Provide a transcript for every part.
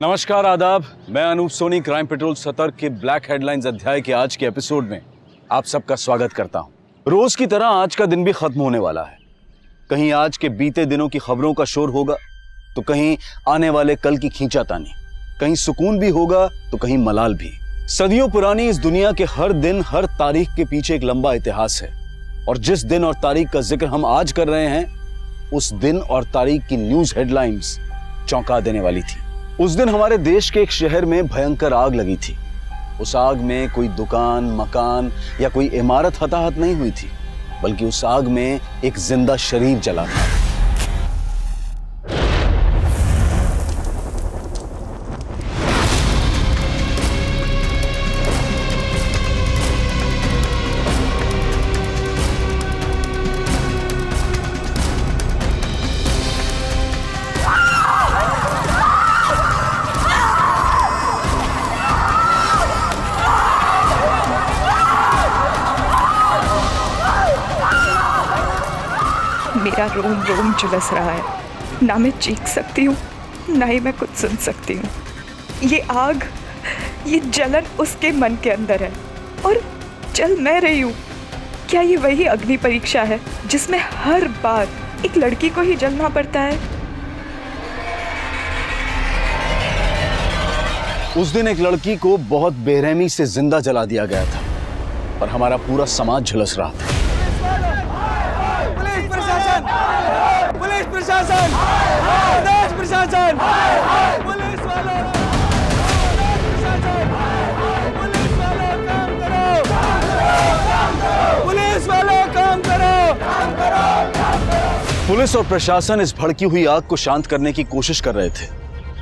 नमस्कार, आदाब। मैं अनूप सोनी क्राइम पेट्रोल सतर्क के ब्लैक हेडलाइंस अध्याय के आज के एपिसोड में आप सबका स्वागत करता हूं। रोज की तरह आज का दिन भी खत्म होने वाला है। कहीं आज के बीते दिनों की खबरों का शोर होगा तो कहीं आने वाले कल की खींचातानी, कहीं सुकून भी होगा तो कहीं मलाल भी। सदियों पुरानी इस दुनिया के हर दिन हर तारीख के पीछे एक लंबा इतिहास है और जिस दिन और तारीख का जिक्र हम आज कर रहे हैं उस दिन और तारीख की न्यूज हेडलाइंस चौंका देने वाली थी। उस दिन हमारे देश के एक शहर में भयंकर आग लगी थी। उस आग में कोई दुकान, मकान या कोई इमारत हताहत नहीं हुई थी, बल्कि उस आग में एक जिंदा शरीर जला था। मेरा रोम रोम झुलस रहा है। ना मैं चीख सकती हूँ, ना ही मैं कुछ सुन सकती हूँ। ये आग, ये जलन उसके मन के अंदर है और जल मैं रही हूँ। क्या ये वही अग्नि परीक्षा है जिसमें हर बार एक लड़की को ही जलना पड़ता है? उस दिन एक लड़की को बहुत बेरहमी से जिंदा जला दिया गया था और हमारा पूरा समाज झुलस रहा था। पुलिस प्रशासन, प्रदेश प्रशासन, पुलिस वालों, पुलिस वालों काम करो, पुलिस वालों काम करो। पुलिस और प्रशासन इस भड़की हुई आग को शांत करने की कोशिश कर रहे थे।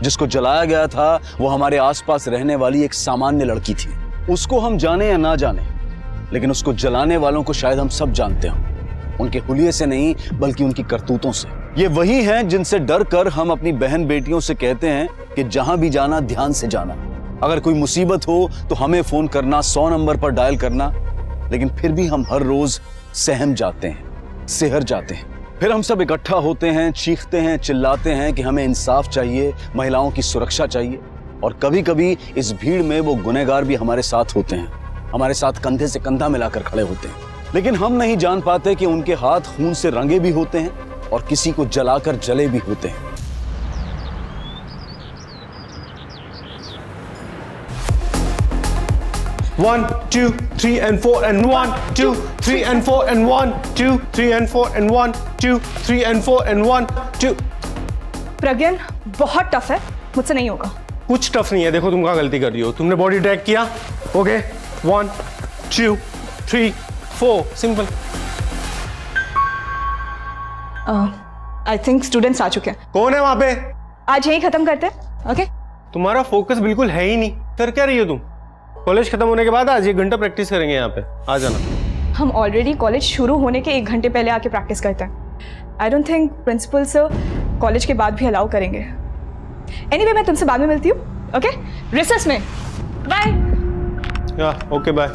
जिसको जलाया गया था वो हमारे आसपास रहने वाली एक सामान्य लड़की थी। उसको हम जाने या ना जाने, लेकिन उसको जलाने वालों को शायद हम सब जानते हों। उनके हुलिये से नहीं बल्कि उनकी करतूतों से। ये वही हैं जिनसे डर कर हम अपनी बहन बेटियों से कहते हैं कि जहां भी जाना ध्यान से जाना। अगर कोई मुसीबत हो तो हमें फोन करना, 100 नंबर पर डायल करना। लेकिन फिर भी हम हर रोज सहम जाते हैं, सिहर जाते हैं। फिर हम सब इकट्ठा होते हैं, चीखते हैं, चिल्लाते हैं कि हमें इंसाफ चाहिए, महिलाओं की सुरक्षा चाहिए। और कभी कभी इस भीड़ में वो गुनहगार भी हमारे साथ होते हैं, हमारे साथ कंधे से कंधा मिलाकर खड़े होते हैं। लेकिन हम नहीं जान पाते कि उनके हाथ खून से रंगे भी होते हैं और किसी को जलाकर जले भी होते हैं। One, two, three and four and 1, 2, 3 and 4 and 1, 2, 3 and 4 and 1, 2, 3 and 4 and 1, 2। प्रज्ञान, बहुत टफ है, मुझसे नहीं होगा। कुछ टफ नहीं है। देखो तुम कहाँ गलती कर रही हो। तुमने बॉडी ट्रैक किया, okay, 1, 2, 3, 4, simple. I think students आ चुके हैं। कौन है वहां पे? आज यही खत्म करते हैं, ओके? तुम्हारा फोकस बिल्कुल है ही नहीं। कर क्या रही हो तुम? कॉलेज खत्म होने के बाद आज 1 घंटा प्रैक्टिस करेंगे यहाँ पे, आ जाना। हम ऑलरेडी कॉलेज शुरू होने के 1 घंटे पहले आके प्रैक्टिस करते हैं। I don't think principal sir college के बाद भी अलाउ करेंगे। एनीवे, मैं तुमसे बाद में मिलती हूँ, ओके? रिसेस में। बाय। या okay, bye.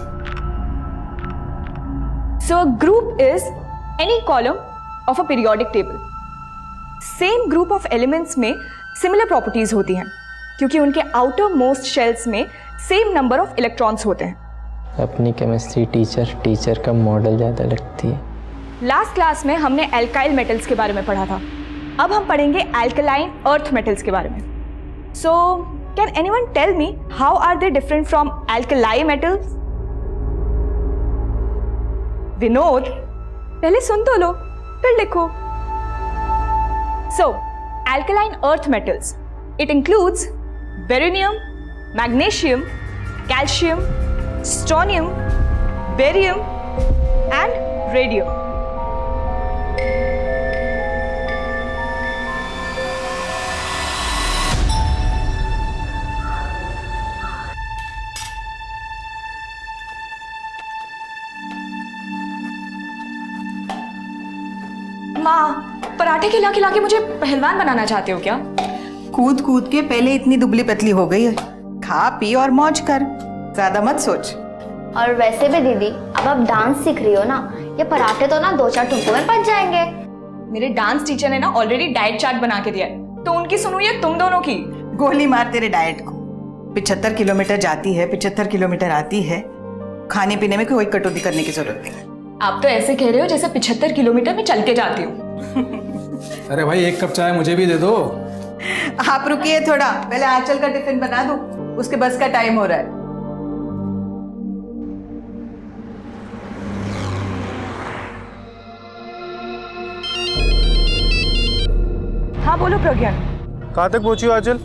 So a group is any column of a periodic table. Same group of elements में सिमिलर प्रॉपर्टीज होती हैं क्योंकि उनके आउटर मोस्ट शेल्स में सेम नंबर ऑफ इलेक्ट्रॉन्स होते हैं। अपनी केमिस्ट्री टीचर का मॉडल ज़्यादा लगती है। लास्ट क्लास में हमने एल्काइल मेटल्स के बारे में पढ़ा था। अब हम पढ़ेंगे एल्कलाइन अर्थ मेटल्स के बारे में। So can anyone tell me how are they different from alkali metals? Vinod, पहले सुन तो लो फिर लिखो। So alkaline earth metals, it includes beryllium, magnesium, calcium, strontium, barium and radium. माँ, पराठे खिला खिला के मुझे पहलवान बनाना चाहते हो क्या? कूद कूद के पहले इतनी दुबली पतली हो गई है। खा पी और मौज कर, ज्यादा मत सोच। और वैसे भी दीदी, अब आप डांस सीख रही हो ना, ये पराठे तो ना 2-4 टुकड़ों में पच जाएंगे। मेरे डांस टीचर ने ना ऑलरेडी डाइट चार्ट बना के दिया है, तो उनकी सुनो या तुम दोनों की। गोली मार तेरे डाइट को। 75 किलोमीटर जाती है, 75 किलोमीटर आती है, खाने पीने में कोई कटौती करने की जरूरत नहीं। आप तो ऐसे कह रहे हो जैसे 75 किलोमीटर में चल के जाती हूँ। अरे भाई 1 कप चाय मुझे भी दे दो। आप रुकिए थोड़ा, पहले आंचल का टिफिन बना दो, उसके बस का टाइम हो रहा है। हाँ बोलो प्रज्ञान। कहाँ तक पहुंची हो आंचल?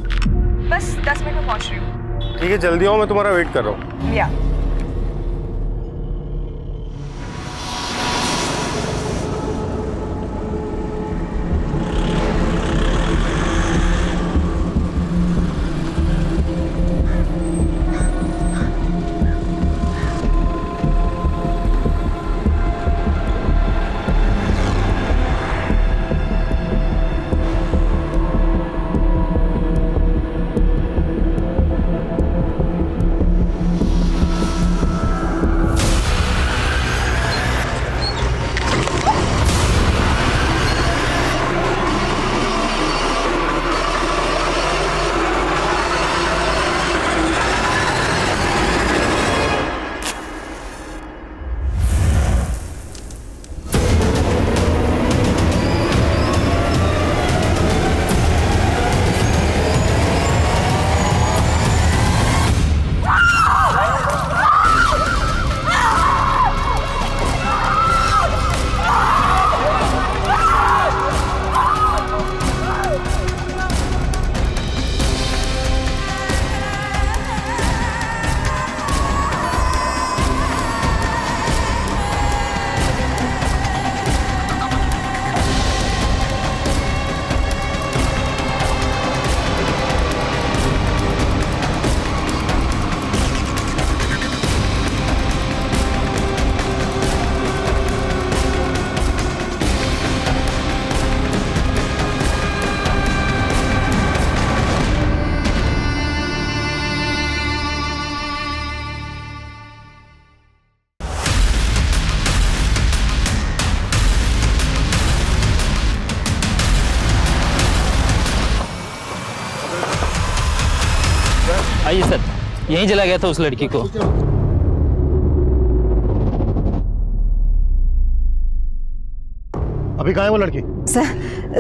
बस 10 मिनट में पहुंच रही हूँ। ठीक है, जल्दी आओ, मैं तुम्हारा वेट कर रहा हूँ। या आइए सर, यहीं चला गया था उस लड़की को। अभी कहाँ है वो लड़की?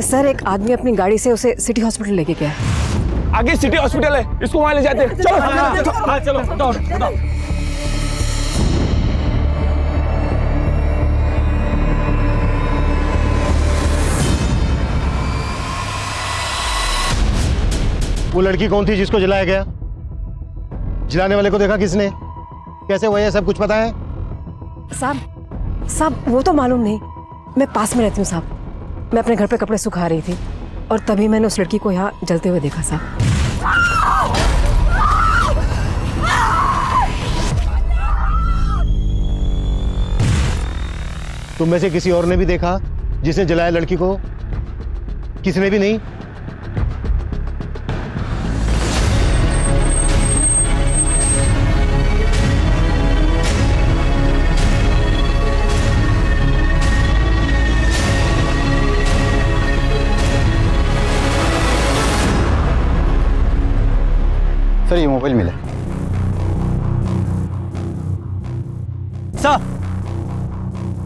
सर एक आदमी अपनी गाड़ी से उसे सिटी हॉस्पिटल लेके गया। आगे सिटी हॉस्पिटल है, इसको वहां ले जाते हैं। चलो चलो दौड़। वो लड़की कौन थी जिसको जलाया गया? जलाने वाले को देखा किसने? कैसे हुआ, ये सब कुछ पता है? साहब वो तो मालूम नहीं, मैं पास में रहती हूँ साहब। मैं अपने घर पे कपड़े सुखा रही थी और तभी मैंने उस लड़की को यहाँ जलते हुए देखा साहब। तुम में से किसी और ने भी देखा जिसने जलाया लड़की को? किसने भी नहीं? सर ये मोबाइल मिला।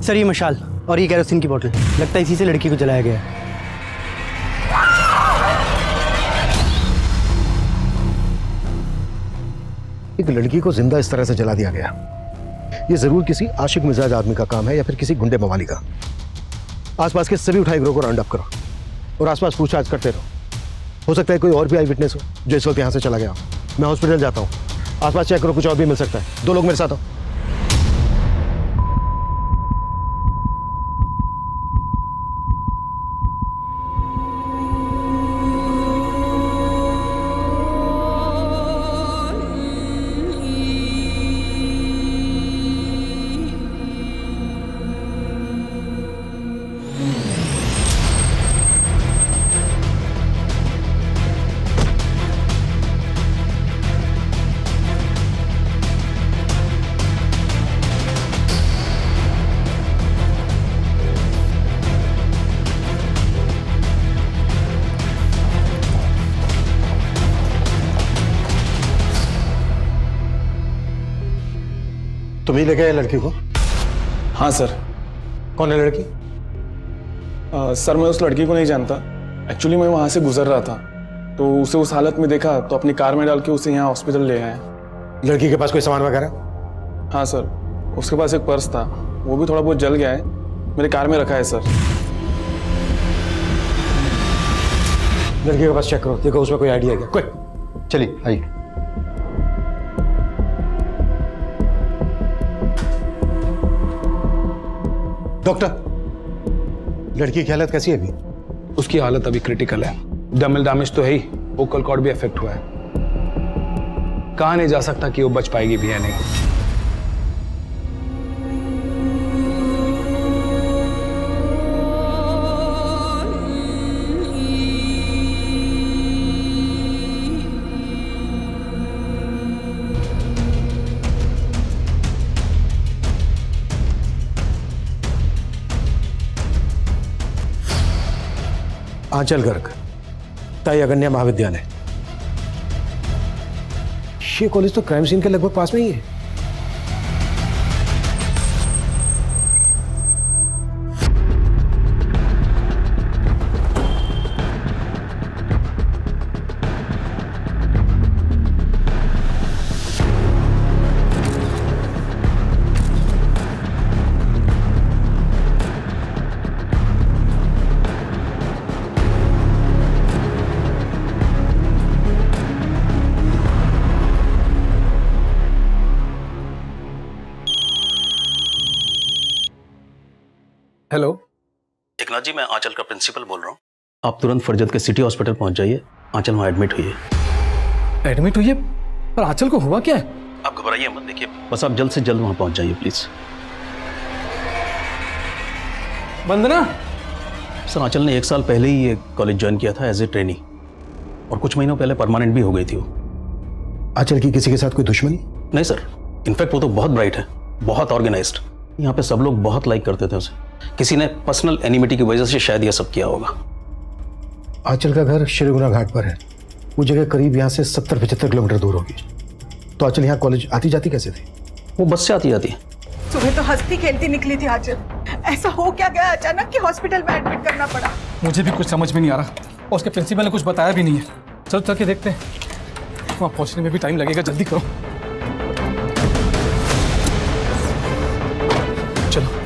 सर ये मशाल और ये केरोसिन की बोतल, लगता है इसी से लड़की को जलाया गया है। एक लड़की को जिंदा इस तरह से जला दिया गया, ये जरूर किसी आशिक मिजाज आदमी का काम है या फिर किसी गुंडे मवाली का। आसपास के सभी उठाए गिरोह को राउंड अप करो और आसपास पूछताछ करते रहो। हो सकता है कोई और भी आई विटनेस हो जो इस वक्त यहाँ से चला गया हो। मैं हॉस्पिटल जाता हूँ, आसपास चेक करो, कुछ और भी मिल सकता है। 2 लोग मेरे साथ हो। तुम ही लेके आए लड़की को? हाँ सर। कौन है लड़की? सर मैं उस लड़की को नहीं जानता। एक्चुअली मैं वहाँ से गुजर रहा था तो उसे उस हालत में देखा तो अपनी कार में डाल के उसे यहाँ हॉस्पिटल ले आए। लड़की के पास कोई सामान वगैरह? हाँ सर, उसके पास एक पर्स था, वो भी थोड़ा बहुत जल गया है, मेरे कार में रखा है सर। लड़की के पास चेक करो, देखो उसमें कोई आइडिया क्या। कोई चलिए आइए। डॉक्टर, लड़की की हालत कैसी है अभी? उसकी हालत अभी क्रिटिकल है। डमल डैमेज तो है ही, वोकल कॉर्ड भी अफेक्ट हुआ है। कहा नहीं जा सकता कि वो बच पाएगी भी या नहीं। आंचल गर्ग, ताई अगन्या महाविद्यालय। ये कॉलेज तो क्राइम सीन के लगभग पास में ही है। हेलो, एकनाथ जी, मैं आंचल का प्रिंसिपल बोल रहा हूँ। आप तुरंत फरजत के सिटी हॉस्पिटल पहुंच जाइए। आंचल वहाँ एडमिट हुई है। एडमिट हुई है? पर आंचल को हुआ क्या है? आप घबराइए मत, देखिए बस आप जल्द से जल्द वहाँ पहुंच जाइए प्लीज। वंदना, सर आंचल ने 1 साल पहले ही ये कॉलेज ज्वाइन किया था एज ए ट्रेनी, और कुछ महीनों पहले परमानेंट भी हो गई थी वो। आंचल की किसी के साथ कोई दुश्मनी? नहीं सर, इनफैक्ट वो तो बहुत ब्राइट है, बहुत ऑर्गेनाइज्ड। यहाँ पे सब लोग बहुत लाइक करते थे उसे। किसी ने पर्सनल एनिमिटी की वजह से शायद ये सब किया होगा। आंचल का घर श्रीगुना घाट पर है। वो जगह करीब यहाँ से 70-75 किलोमीटर दूर होगी। तो आंचल यहाँ कॉलेज आती जाती कैसे थी? वो बस से आती जाती। सुबह तो हंसती खेलती निकली थी आंचल, ऐसा हो क्या गया अचानक कि हॉस्पिटल में एडमिट करना पड़ा? मुझे भी कुछ समझ में नहीं आ रहा, और उसके प्रिंसिपल ने कुछ बताया भी नहीं है। चलो चल के देखते हैं, वहाँ पहुँचने में भी टाइम लगेगा, जल्दी करो। चलो।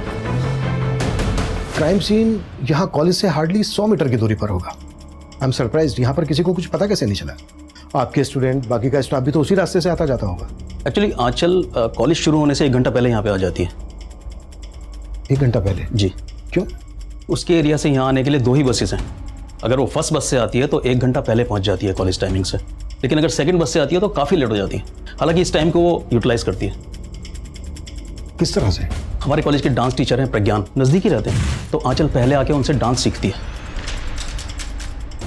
क्राइम सीन यहाँ कॉलेज से हार्डली 100 मीटर की दूरी पर होगा। आई एम सरप्राइज्ड, यहाँ पर किसी को कुछ पता कैसे नहीं चला? आपके स्टूडेंट, बाकी का स्टाफ भी तो उसी रास्ते से आता जाता होगा। एक्चुअली आंचल कॉलेज शुरू होने से 1 घंटा पहले यहाँ पे आ जाती है। 1 घंटा पहले? जी। क्यों? उसके एरिया से यहाँ आने के लिए 2 ही बसेस हैं। अगर वो फर्स्ट बस से आती है तो 1 घंटा पहले पहुँच जाती है कॉलेज टाइमिंग से, लेकिन अगर सेकंड बस से आती है तो काफ़ी लेट हो जाती है। हालांकि इस टाइम को वो यूटिलाइज करती है। किस तरह से? हमारे कॉलेज के डांस टीचर हैं प्रज्ञान, नज़दीक ही रहते हैं, तो आंचल पहले आके उनसे डांस सीखती है।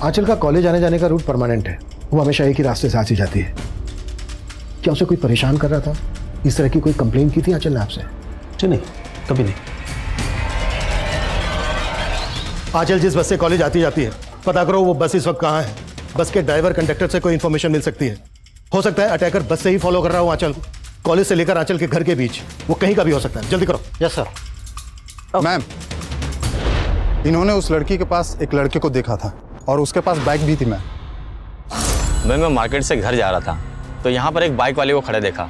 आंचल का कॉलेज आने जाने का रूट परमानेंट है, वो हमेशा एक ही रास्ते से आती जाती है। क्या उसे कोई परेशान कर रहा था? इस तरह की कोई कंप्लेंट की थी आंचल ने आपसे? जी नहीं, कभी नहीं। आंचल जिस बस से कॉलेज आती जाती है, पता करो वो बस इस वक्त कहाँ है। बस के ड्राइवर कंडक्टर से कोई इन्फॉर्मेशन मिल सकती है। हो सकता है अटैकर बस से ही फॉलो कर रहा हो आंचल को। कॉलेज से लेकर आंचल के घर के बीच वो कहीं का भी हो सकता है। जल्दी करो। Yes sir. मैम, इन्होंने उस लड़की के पास एक लड़के को देखा था और उसके पास बाइक भी थी। मैं मार्केट से घर जा रहा था तो यहाँ पर एक बाइक वाले को खड़े देखा।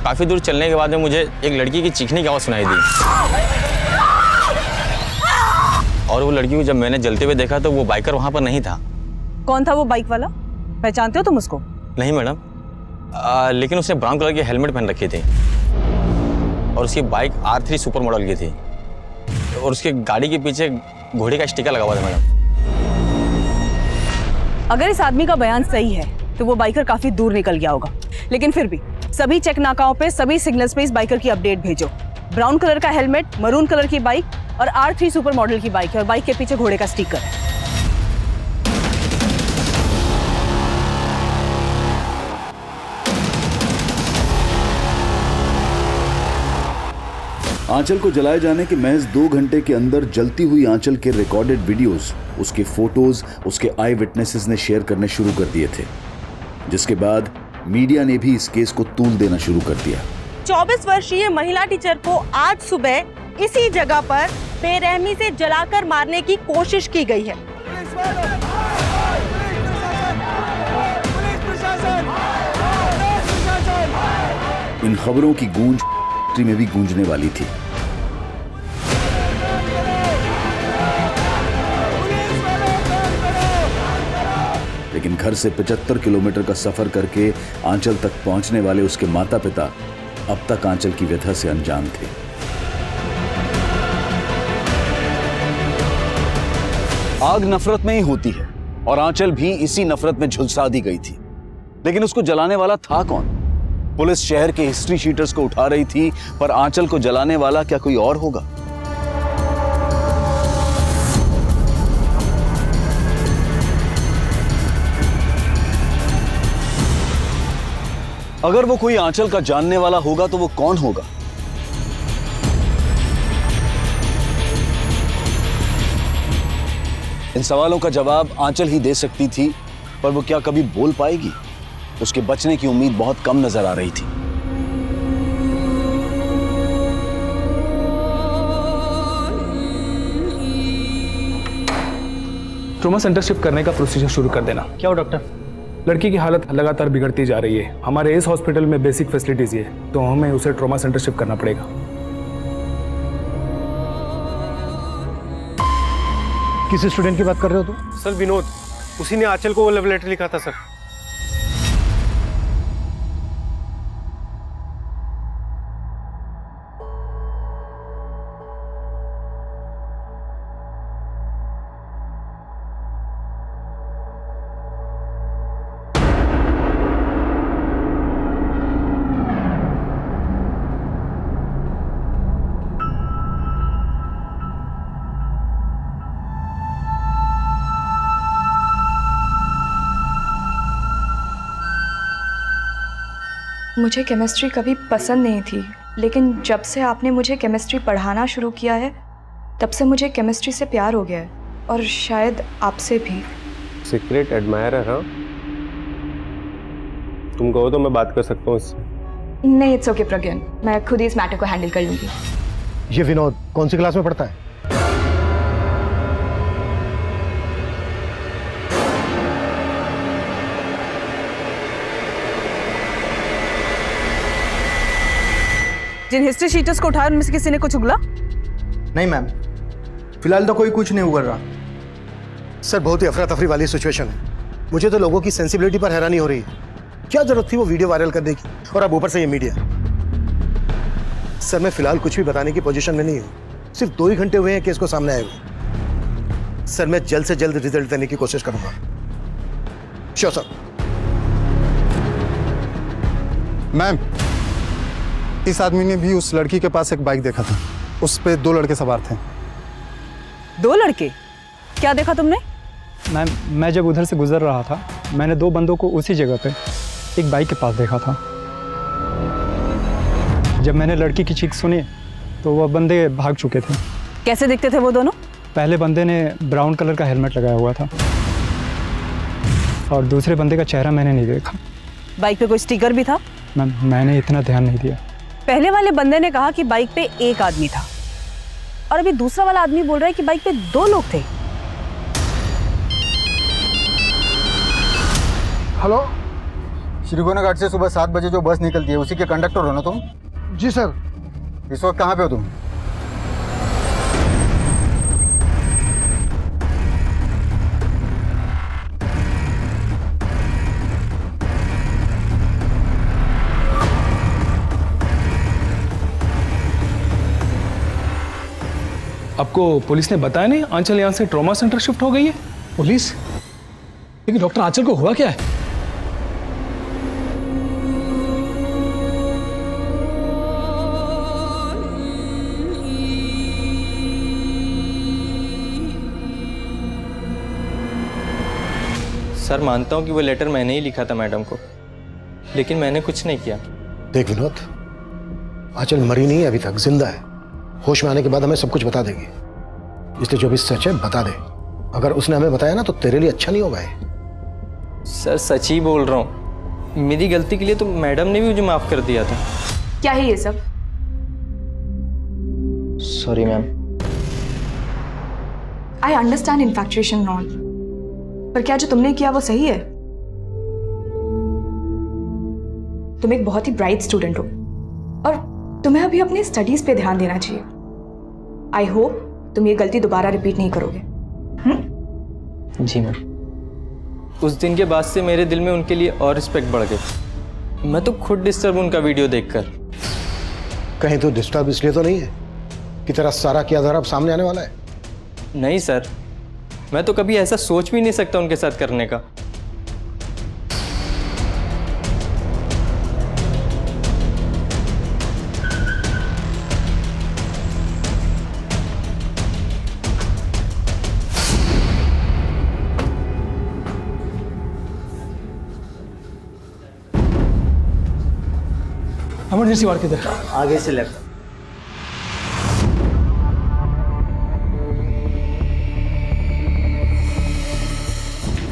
काफ़ी दूर चलने के बाद में मुझे एक लड़की की चीखने की आवाज़ सुनाई दी, और वो लड़की को जब मैंने जलते हुए देखा तो वो बाइकर वहाँ पर नहीं था। कौन था वो बाइक वाला? पहचानते हो तुम उसको? नहीं मैडम, लेकिन उसने ब्राउन कलर की हेलमेट पहन रखी थी और उसकी बाइक R3 सुपर मॉडल की थी, और उसकी गाड़ी के पीछे घोड़े का स्टिकर लगा हुआ था मैडम। अगर इस आदमी का बयान सही है तो वो बाइकर काफी दूर निकल गया होगा, लेकिन फिर भी सभी चेक नाकाओं पे, सभी सिग्नल्स पे इस बाइकर की अपडेट भेजो। ब्राउन कलर का हेलमेट, मरून कलर की बाइक और R3 सुपर मॉडल की बाइक है, और बाइक के पीछे घोड़े का स्टिकर है। आंचल को जलाए जाने के महज 2 घंटे के अंदर जलती हुई आंचल के रिकॉर्डेड वीडियोस, उसके फोटोज, उसके आई विटनेसेस ने शेयर करने शुरू कर दिए थे, जिसके बाद मीडिया ने भी इस केस को तूल देना शुरू कर दिया। 24 वर्षीय महिला टीचर को आज सुबह इसी जगह पर बेरहमी से जलाकर मारने की कोशिश की गई है। इन खबरों की गूंज में भी गूंजने वाली थी। लेकिन घर से 75 किलोमीटर का सफर करके आंचल तक पहुंचने वाले उसके माता पिता अब तक आंचल की व्यथा से अनजान थे। आग नफरत में ही होती है और आंचल भी इसी नफरत में झुलसा दी गई थी। लेकिन उसको जलाने वाला था कौन? पुलिस शहर के हिस्ट्री शीटर्स को उठा रही थी, पर आंचल को जलाने वाला क्या कोई और होगा? अगर वो कोई आंचल का जानने वाला होगा तो वो कौन होगा? इन सवालों का जवाब आंचल ही दे सकती थी, पर वो क्या कभी बोल पाएगी? उसके बचने की उम्मीद बहुत कम नजर आ रही थी। ट्रॉमा सेंटर शिफ्ट करने का प्रोसीजर शुरू कर देना। क्या हो डॉक्टर? लड़की की हालत लगातार बिगड़ती जा रही है। हमारे इस हॉस्पिटल में बेसिक फैसिलिटीज ही है, तो हमें उसे ट्रॉमा सेंटर शिफ्ट करना पड़ेगा। किस स्टूडेंट की बात कर रहे हो तुम? सर विनोद, उसी ने आंचल को वो लव लेटर लिखा था सर। मुझे केमिस्ट्री कभी पसंद नहीं थी, लेकिन जब से आपने मुझे केमिस्ट्री पढ़ाना शुरू किया है तब से मुझे केमिस्ट्री से प्यार हो गया है, और शायद आपसे भी। Secret admirer? हाँ, तुम कहो तो मैं बात कर सकता हूँ इससे। नहीं, इट्स ओके प्रज्ञान, मैं खुद ही इस मैटर को हैंडल कर लूँगी। ये विनोद कौन सी क्लास में पढ़ता है? जिन हिस्ट्री शीटर्स को उठाया उनमें से किसी ने कुछ उगला? नहीं मैम, फिलहाल तो कोई कुछ नहीं उगल रहा। सर बहुत ही अफरा तफरी वाली सिचुएशन है। मुझे तो लोगों की सेंसिबिलिटी पर हैरानी हो रही है। क्या जरूरत थी वो वीडियो वायरल करने की, और अब ऊपर से ये मीडिया। सर मैं फिलहाल कुछ भी बताने की पोजीशन में नहीं हूँ। सिर्फ 2 ही घंटे हुए हैं केस को सामने आए हुए। सर मैं जल्द से जल्द रिजल्ट देने की कोशिश करूंगा। Sure sir. मैम, इस आदमी ने भी उस लड़की के पास एक बाइक देखा था। उस पे 2 लड़के सवार थे। 2 लड़के? क्या देखा तुमने? मैम, मैं जब उधर से गुजर रहा था, मैंने 2 बंदों को उसी जगह पे एक बाइक के पास देखा था। जब मैंने लड़की की चीख सुनी तो वह बंदे भाग चुके थे। कैसे दिखते थे वो दोनों? पहले बंदे ने ब्राउन कलर का हेलमेट लगाया हुआ था, और दूसरे बंदे का चेहरा मैंने नहीं देखा। बाइक पे कोई स्टिकर भी था? मैम, मैंने इतना ध्यान नहीं दिया। पहले वाले बंदे ने कहा कि बाइक पे एक आदमी था, और अभी दूसरा वाला आदमी बोल रहा है कि बाइक पे 2 लोग थे। हेलो, श्रीगोना घाट से सुबह 7 बजे जो बस निकलती है उसी के कंडक्टर हो ना तुम? जी सर। इस वक्त कहाँ पे हो तुम? आपको पुलिस ने बताया नहीं आंचल यहाँ से ट्रॉमा सेंटर शिफ्ट हो गई है? पुलिस? लेकिन डॉक्टर आंचल को हुआ क्या है? सर मानता हूँ कि वो लेटर मैंने ही लिखा था मैडम को, लेकिन मैंने कुछ नहीं किया। देख विनोद, आंचल मरी नहीं है अभी तक, जिंदा है। होश में आने के बाद हमें सब कुछ बता देगी, इसलिए जो भी सच है बता दे। अगर उसने हमें बताया ना तो तेरे लिए अच्छा नहीं होगा। सर सच ही बोल रहा हूँ, मेरी गलती के लिए तो मैडम ने भी मुझे माफ़ कर दिया था। क्या है ये सब? Sorry ma'am. I understand इन्फैक्चुएशन and all, पर क्या जो तुमने किया वो सही है? तुम एक बहुत ही ब्राइट स्टूडेंट हो और तुम्हें अभी अपनी स्टडीज पे ध्यान देना चाहिए। आई होप तुम ये गलती दोबारा रिपीट नहीं करोगे। जी मैम। उस दिन के बाद से मेरे दिल में उनके लिए और रिस्पेक्ट बढ़ गई। मैं तो खुद डिस्टर्ब उनका वीडियो देखकर। कहीं तो डिस्टर्ब इसलिए तो नहीं है कि तेरा सारा किया धरा अब सामने आने वाला है? नहीं सर, मैं तो कभी ऐसा सोच भी नहीं सकता उनके साथ करने का। इमरजेंसी वार्ड किधर? आगे से लेफ्ट।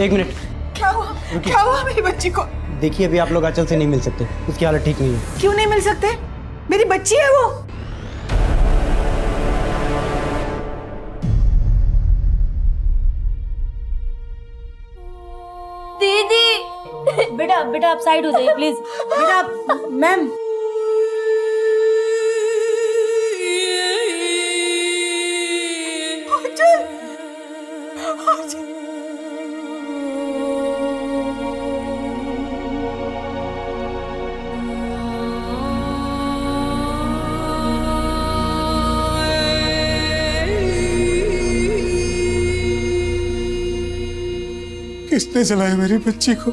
एक मिनट। क्या हुआ? क्या हुआ मेरी बच्ची को? देखिए अभी आप लोग आंचल से नहीं मिल सकते, उसकी हालत ठीक नहीं है। क्यों नहीं मिल सकते? मेरी बच्ची है वो। दीदी बेटा बेटा आप साइड हो जाइए प्लीज। बेटा मैम। किसने जलाया मेरी बच्ची को?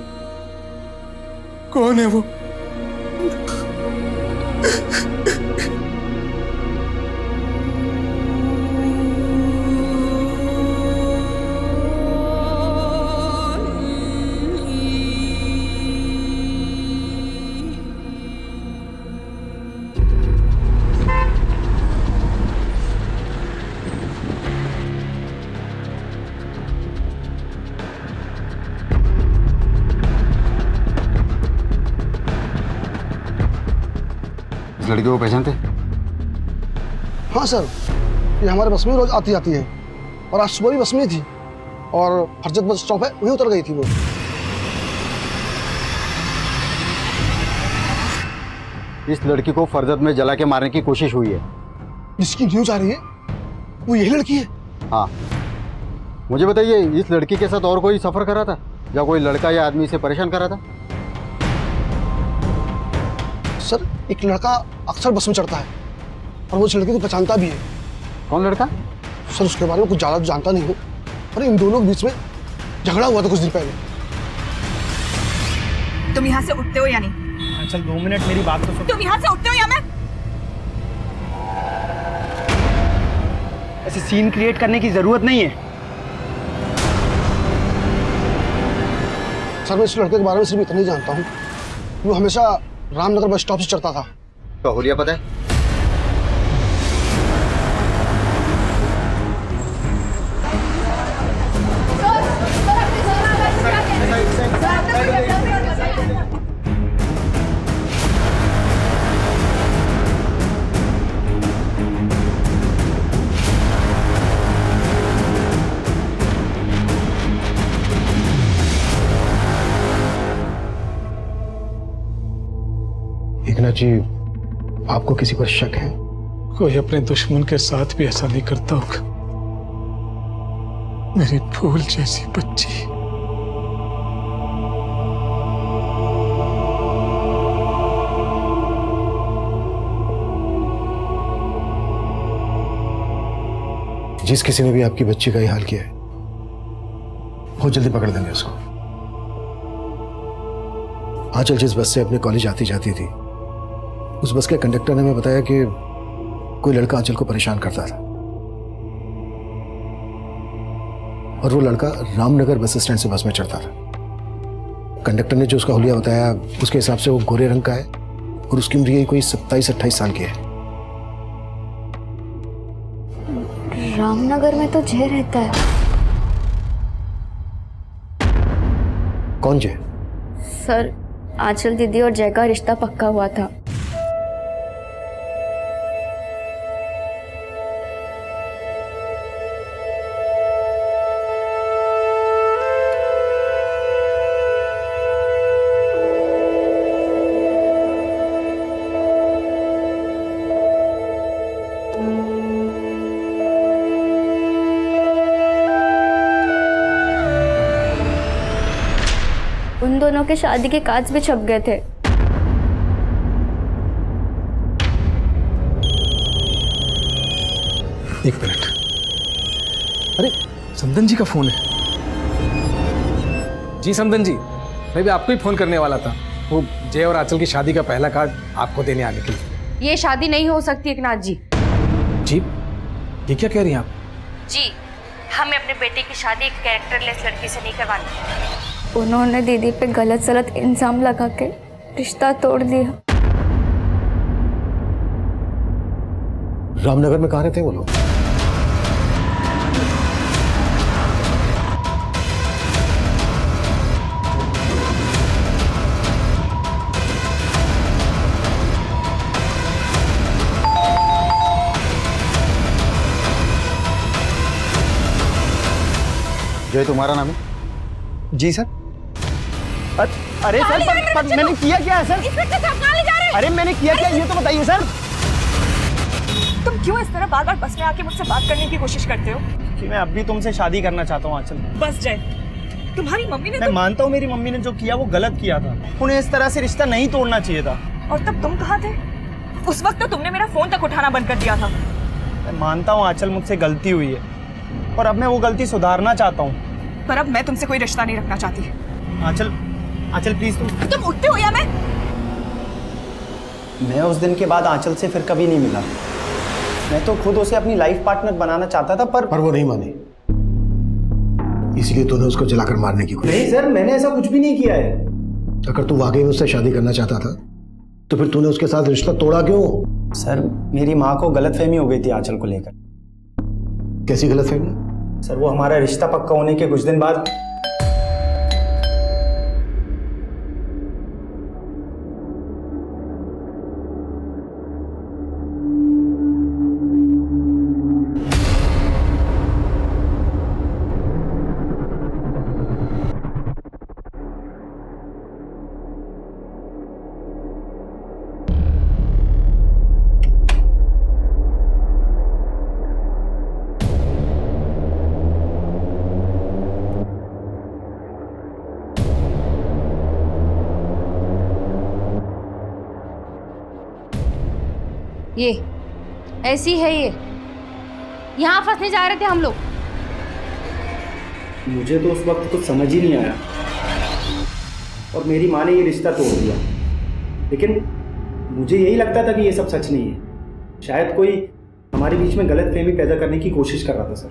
कौन है वो? लड़के को पहचानते? हाँ सर, ये हमारे बस में रोज आती जाती है और आज सुबह भी बस में थी और फरजत बस स्टॉप है वहीं उतर गई थी वो। इस लड़की को फरजत में जला के मारने की कोशिश हुई है। जिसकी न्यूज आ रही है वो यही लड़की है? हाँ। मुझे बताइए, इस लड़की के साथ और कोई सफर करा था या कोई लड़का या आदमी इसे परेशान करा था? सर, एक लड़का अक्सर बस में चढ़ता है और वो उस लड़के को पहचानता भी है। कौन लड़का? सर, उसके बारे में कुछ ज़्यादा जानता नहीं हूँ, पर इन दोनों के बीच में झगड़ा हुआ था कुछ दिन पहले। तुम यहाँ से उठते हो या नहीं? चल 2 मिनट मेरी बात तो सुन। तुम यहाँ से उठते हो या मैं? ऐसे सीन क्रिएट करने की जरूरत नहीं है। सर, मैं इस लड़के के बारे में सिर्फ इतना ही जानता हूँ, वो हमेशा रामनगर बस स्टॉप से चढ़ता था। तो हुलिया पता है? एकनाथ जी, आपको किसी पर शक है? कोई अपने दुश्मन के साथ भी ऐसा नहीं करता होगा। मेरी फूल जैसी बच्ची। जिस किसी ने भी आपकी बच्ची का ये हाल किया है, बहुत जल्दी पकड़ देंगे उसको। आंचल जिस बस से अपने कॉलेज आती जाती थी, उस बस के कंडक्टर ने हमें बताया कि कोई लड़का आंचल को परेशान करता था और वो लड़का रामनगर बस स्टैंड से बस में चढ़ता था। कंडक्टर ने जो उसका हुलिया बताया, उसके हिसाब से वो गोरे रंग का है और उसकी उम्र यही कोई 27-28 साल की है। रामनगर में तो जय रहता है। कौन जय? सर, आंचल दीदी और जय का रिश्ता पक्का हुआ था। दोनों के शादी के कार्ड्स भी छप गए थे। एक मिनट। अरे समदन जी का फोन है। जी समदन जी, मैं भी आपको ही फोन करने वाला था। वो जय और आंचल की शादी का पहला कार्ड आपको देने आने के लिए। ये शादी नहीं हो सकती एकनाथ जी। जी ये क्या कह रही हैं आप? जी हमें अपने बेटे की शादी एक कैरेक्टरलेस लड़की से नहीं करवानी। उन्होंने दीदी पे गलत सलत इल्जाम लगा के रिश्ता तोड़ दिया। रामनगर में कहाँ रहते हैं वो लोग? जय तुम्हारा नाम है? जी सर। अरे सर पर मैंने किया क्या है सर? अरे मैंने किया क्या ये तो बताइए सर। तुम क्यों इस तरह बार बार बस में आके मुझसे बात करने की कोशिश करते हो? कि मैं अब भी तुमसे शादी करना चाहता हूँ आंचल। बस जय, तुम्हारी मम्मी ने मैं मानता हूँ मेरी मम्मी ने जो किया वो गलत किया था। उन्हें इस तरह से रिश्ता नहीं तोड़ना चाहिए था। और तब तुम कहाँ थे? उस वक्त तो तुमने मेरा फोन तक उठाना बंद कर दिया था। मैं मानता हूँ आंचल मुझसे गलती हुई है और अब मैं वो गलती सुधारना चाहता हूँ। पर अब मैं तुमसे कोई रिश्ता नहीं रखना चाहती। आंचल प्लीज तुम उठते हो या मैं उस दिन के बाद आंचल से फिर कभी नहीं मिला। मैं तो खुद उसे अपनी लाइफ पार्टनर बनाना चाहता था पर वो नहीं मानी, इसलिए तूने उसको जलाकर मारने की कोशिश। नहीं सर, मैंने ऐसा कुछ भी नहीं किया है। अगर तू वाकई में उससे शादी करना चाहता था तो फिर तूने उसके साथ रिश्ता तोड़ा क्यों? सर मेरी माँ को गलतफहमी हो गई थी आंचल को लेकर। कैसी गलतफहमी? सर वो हमारा रिश्ता पक्का होने के कुछ दिन बाद ये ऐसी है, ये यहाँ फंसने जा रहे थे हम लोग। मुझे तो उस वक्त कुछ समझ ही नहीं आया और मेरी माँ ने ये रिश्ता तोड़ दिया। लेकिन मुझे यही लगता था कि ये सब सच नहीं है। शायद कोई हमारे बीच में गलतफहमी पैदा करने की कोशिश कर रहा था। सर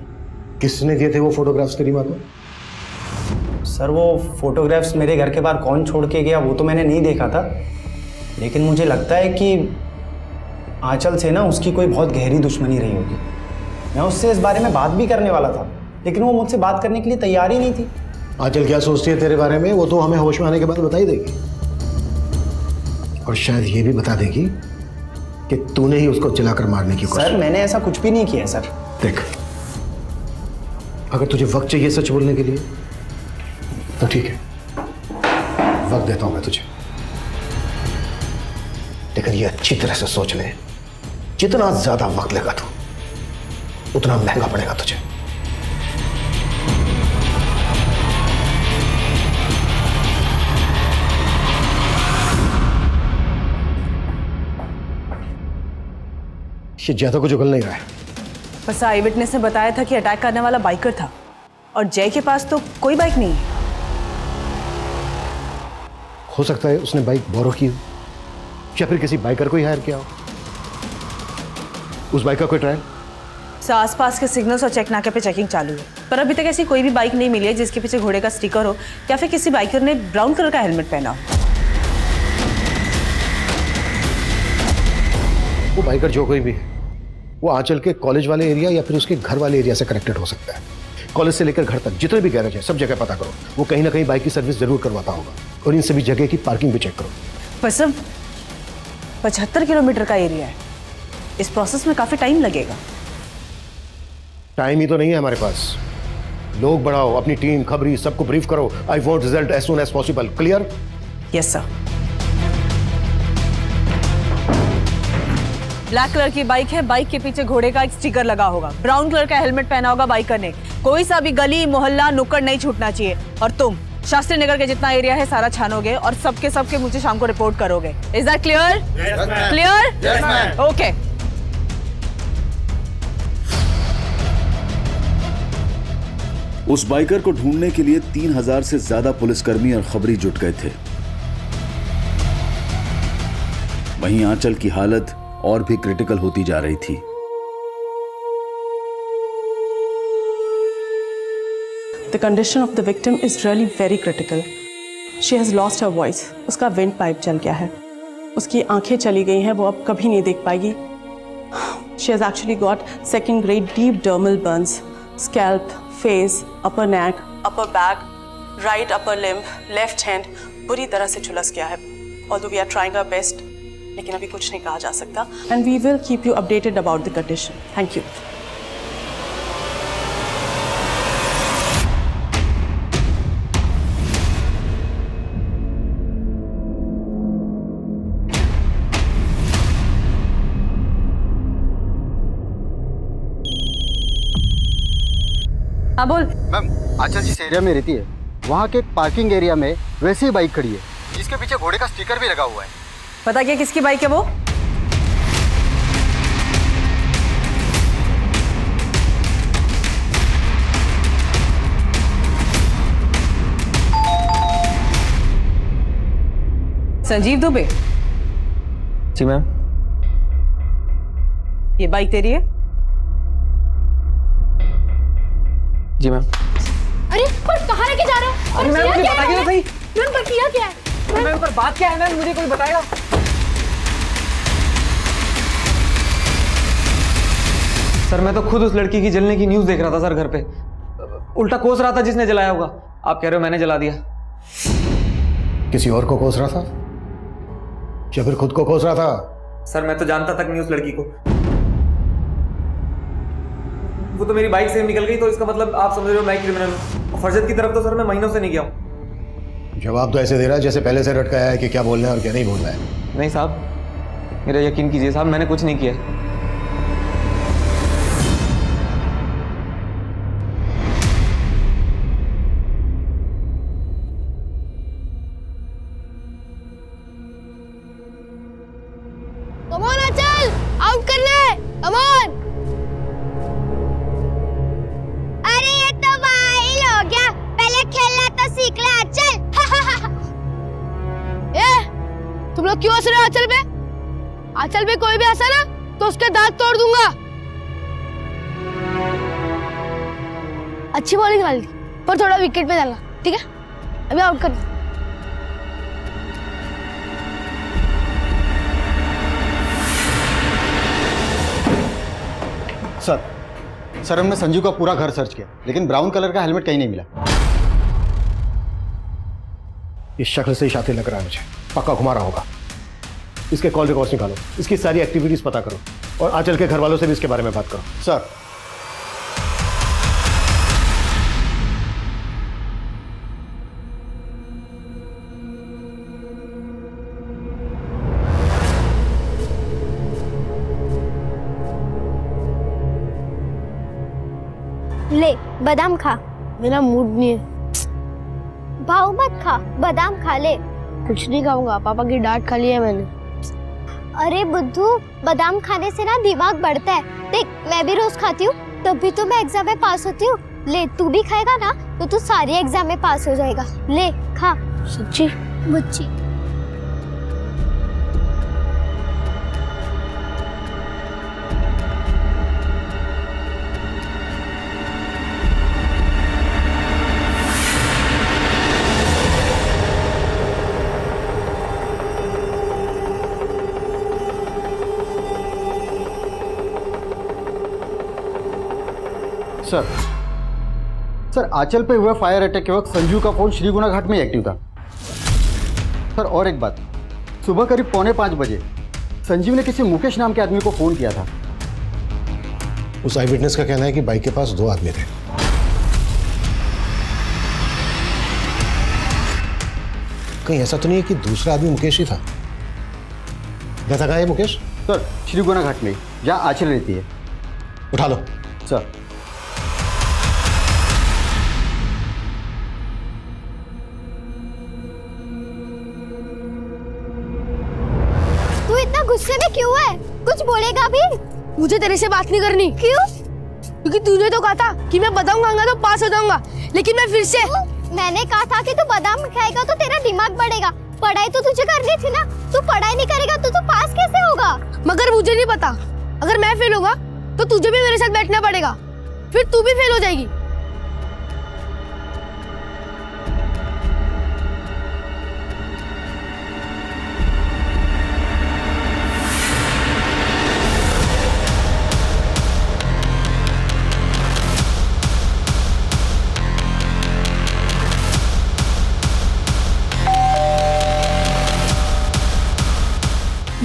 किसने दिए थे वो फोटोग्राफ्स तेरी माँ को? सर वो फोटोग्राफ्स मेरे घर के बाहर कौन छोड़ के गया वो तो मैंने नहीं देखा था, लेकिन मुझे लगता है कि आंचल से ना उसकी कोई बहुत गहरी दुश्मनी रही होगी। मैं उससे इस बारे में बात भी करने वाला था लेकिन वो मुझसे बात करने के लिए तैयार ही नहीं थी। आंचल क्या सोचती है तेरे बारे में वो तो हमें होश में आने के बाद बता ही देगी, और शायद ये भी बता देगी कि तूने ही उसको जलाकर मारने की कोशिश। सर मैंने ऐसा कुछ भी नहीं किया है। सर देख, अगर तुझे वक्त चाहिए सच बोलने के लिए तो ठीक है, वक्त देता हूं मैं तुझे, लेकिन ये अच्छी तरह से सोच ले, जितना ज्यादा वक्त लेगा तू उतना महंगा पड़ेगा तुझे। ये ज्यादा कुछ उगल नहीं रहा है। बस आई विटनेस ने बताया था कि अटैक करने वाला बाइकर था और जय के पास तो कोई बाइक नहीं है। हो सकता है उसने बाइक बोरो की हो या फिर किसी बाइकर को ही हायर किया हो। उस बाइक का कोई ट्रायल? आसपास के सिग्नल्स और चेक नाके पे चेकिंग चालू है, पर अभी तक ऐसी कोई भी बाइक नहीं मिली है जिसके पीछे घोड़े का स्टिकर हो या फिर किसी बाइकर ने ब्राउन कलर का हेलमेट पहना हो। वो बाइकर जो कोई भी है वो आंचल के कॉलेज वाले एरिया या फिर उसके घर वाले एरिया से कनेक्टेड हो सकता है। कॉलेज से लेकर घर तक जितने भी गैरेज है सब जगह पता करो, वो कहीं ना कहीं बाइक की सर्विस जरूर करवाता होगा, और इन सभी जगह की पार्किंग भी चेक करो। बस 75 किलोमीटर का एरिया है, इस प्रोसेस में काफी टाइम लगेगा। टाइम ही तो नहीं है हमारे पास। लोग बढ़ाओ, अपनी टीम खबरी सबको ब्रीफ करो। I want result as soon as possible. Clear? Yes sir. Black colour की बाइक है, बाइक के पीछे घोड़े का एक स्टिकर लगा होगा, ब्राउन कलर का हेलमेट पहना होगा बाइकर ने। कोई सा भी गली मोहल्ला नुक्कड़ नहीं छूटना चाहिए। और तुम शास्त्री नगर के जितना एरिया है सारा छानोगे और सबके मुझे शाम को रिपोर्ट करोगे। Is that clear? Clear? Okay. उस बाइकर को ढूंढने के लिए 3000 से ज्यादा पुलिसकर्मी और खबरी जुट गए थे। वहीं आंचल की हालत और भी क्रिटिकल होती जा रही थी। The condition of the victim is really very critical. She has lost her voice. उसका विंड पाइप जल गया है, उसकी आंखें चली गई हैं, वो अब कभी नहीं देख पाएगी। She has actually got second grade deep dermal burns, scalp, face, upper neck, upper back, right upper limb, left hand बुरी तरह से झुलस गया है। Although we are trying our best, लेकिन अभी कुछ नहीं कहा जा सकता। And we will keep you updated about the condition. Thank you. हाँ बोल। मैम, आंचल जिस एरिया में रहती है वहाँ के पार्किंग एरिया में वैसी ही बाइक खड़ी है जिसके पीछे घोड़े का स्टिकर भी लगा हुआ है। पता क्या किसकी बाइक है वो? संजीव दुबे। जी मैम। ये बाइक तेरी है? जी मैम। अरे पर कहाँ लेके जा रहे हो? अरे मैम मुझे बताइए तो सही। मैम पर किया क्या है? मैम पर बात क्या है मैम, मुझे कोई बताएगा? सर मैं तो खुद उस लड़की की जलने की न्यूज़ देख रहा था सर घर पे। उल्टा कोस रहा था जिसने जलाया होगा। आप कह रहे हो मैंने जला दिया? किसी और को कोस रहा था या फिर खुद को कोस रहा था? सर मैं तो जानता तक नहीं उस लड़की को। वो तो मेरी बाइक से निकल गई, तो इसका मतलब आप समझ रहे हो मैं क्रिमिनल हूँ। फरजत की तरफ तो सर मैं महीनों से नहीं गया हूँ। जवाब तो ऐसे दे रहा है जैसे पहले से रटकाया है कि क्या बोलना है और क्या नहीं बोलना है। नहीं साहब, मेरा यकीन कीजिए साहब, मैंने कुछ नहीं किया। कमोन आंचल, आउट करना है। कमोन। अरे ये तो वाइल हो गया, पहले खेलना तो सीख ले आंचल। तुम लोग क्यों हंस रहे हो आंचल पे? आंचल पे कोई भी हंसा ना तो उसके दांत तोड़ दूंगा। अच्छी बॉलिंग डाली पर थोड़ा विकेट पे डालना, ठीक है? अभी आउट कर। सर हमने संजू का पूरा घर सर्च किया लेकिन ब्राउन कलर का हेलमेट कहीं नहीं मिला। इस शक्ल से ही शातिर लग रहा है मुझे, पक्का घुमा रहा होगा। इसके कॉल रिकॉर्ड्स निकालो, इसकी सारी एक्टिविटीज पता करो और आंचल के घर वालों से भी इसके बारे में बात करो। सर ले बादाम खा। मेरा मूड नहीं है। भाव मत खा, बादाम खा ले। कुछ नहीं खाऊंगा, पापा की डांट खा ली है मैंने। अरे बुद्धू, बादाम खाने से ना दिमाग बढ़ता है। देख मैं भी रोज खाती हूँ तभी तो मैं एग्जाम में पास होती हूँ। ले तू भी खाएगा ना तो तू सारी एग्जाम में पास हो जाएगा। ले खा। सच्ची? बुच्ची। सर आंचल पे हुए फायर अटैक के वक्त संजू का फोन श्रीगुणा घाट में एक्टिव था। सर और एक बात, सुबह करीब 4:45 बजे संजीव ने किसी मुकेश नाम के आदमी को फोन किया था। उस आई विटनेस का कहना है कि बाइक के पास 2 आदमी थे। कहीं ऐसा तो नहीं है कि दूसरा आदमी मुकेश ही था? रहता कहाँ है मुकेश? सर श्रीगुणा घाट में, जहाँ आंचल रहती है। उठा लो। सर गुस्से में क्यों है? कुछ बोलेगा भी? मुझे तेरे से बात नहीं करनी। क्यों? क्योंकि तूने तो कहा था कि मैं बादाम खाऊंगा तो पास हो जाऊंगा, लेकिन मैं फिर से मैंने कहा था कि तू बादाम खाएगा तो तेरा दिमाग बढ़ेगा। पढ़ाई तो तुझे करनी थी ना, तू पढ़ाई नहीं करेगा तो तू पास कैसे होगा? मगर मुझे नहीं पता, अगर मैं फेल होगा तो तुझे भी मेरे साथ बैठना पड़ेगा, फिर तू भी फेल हो जाएगी।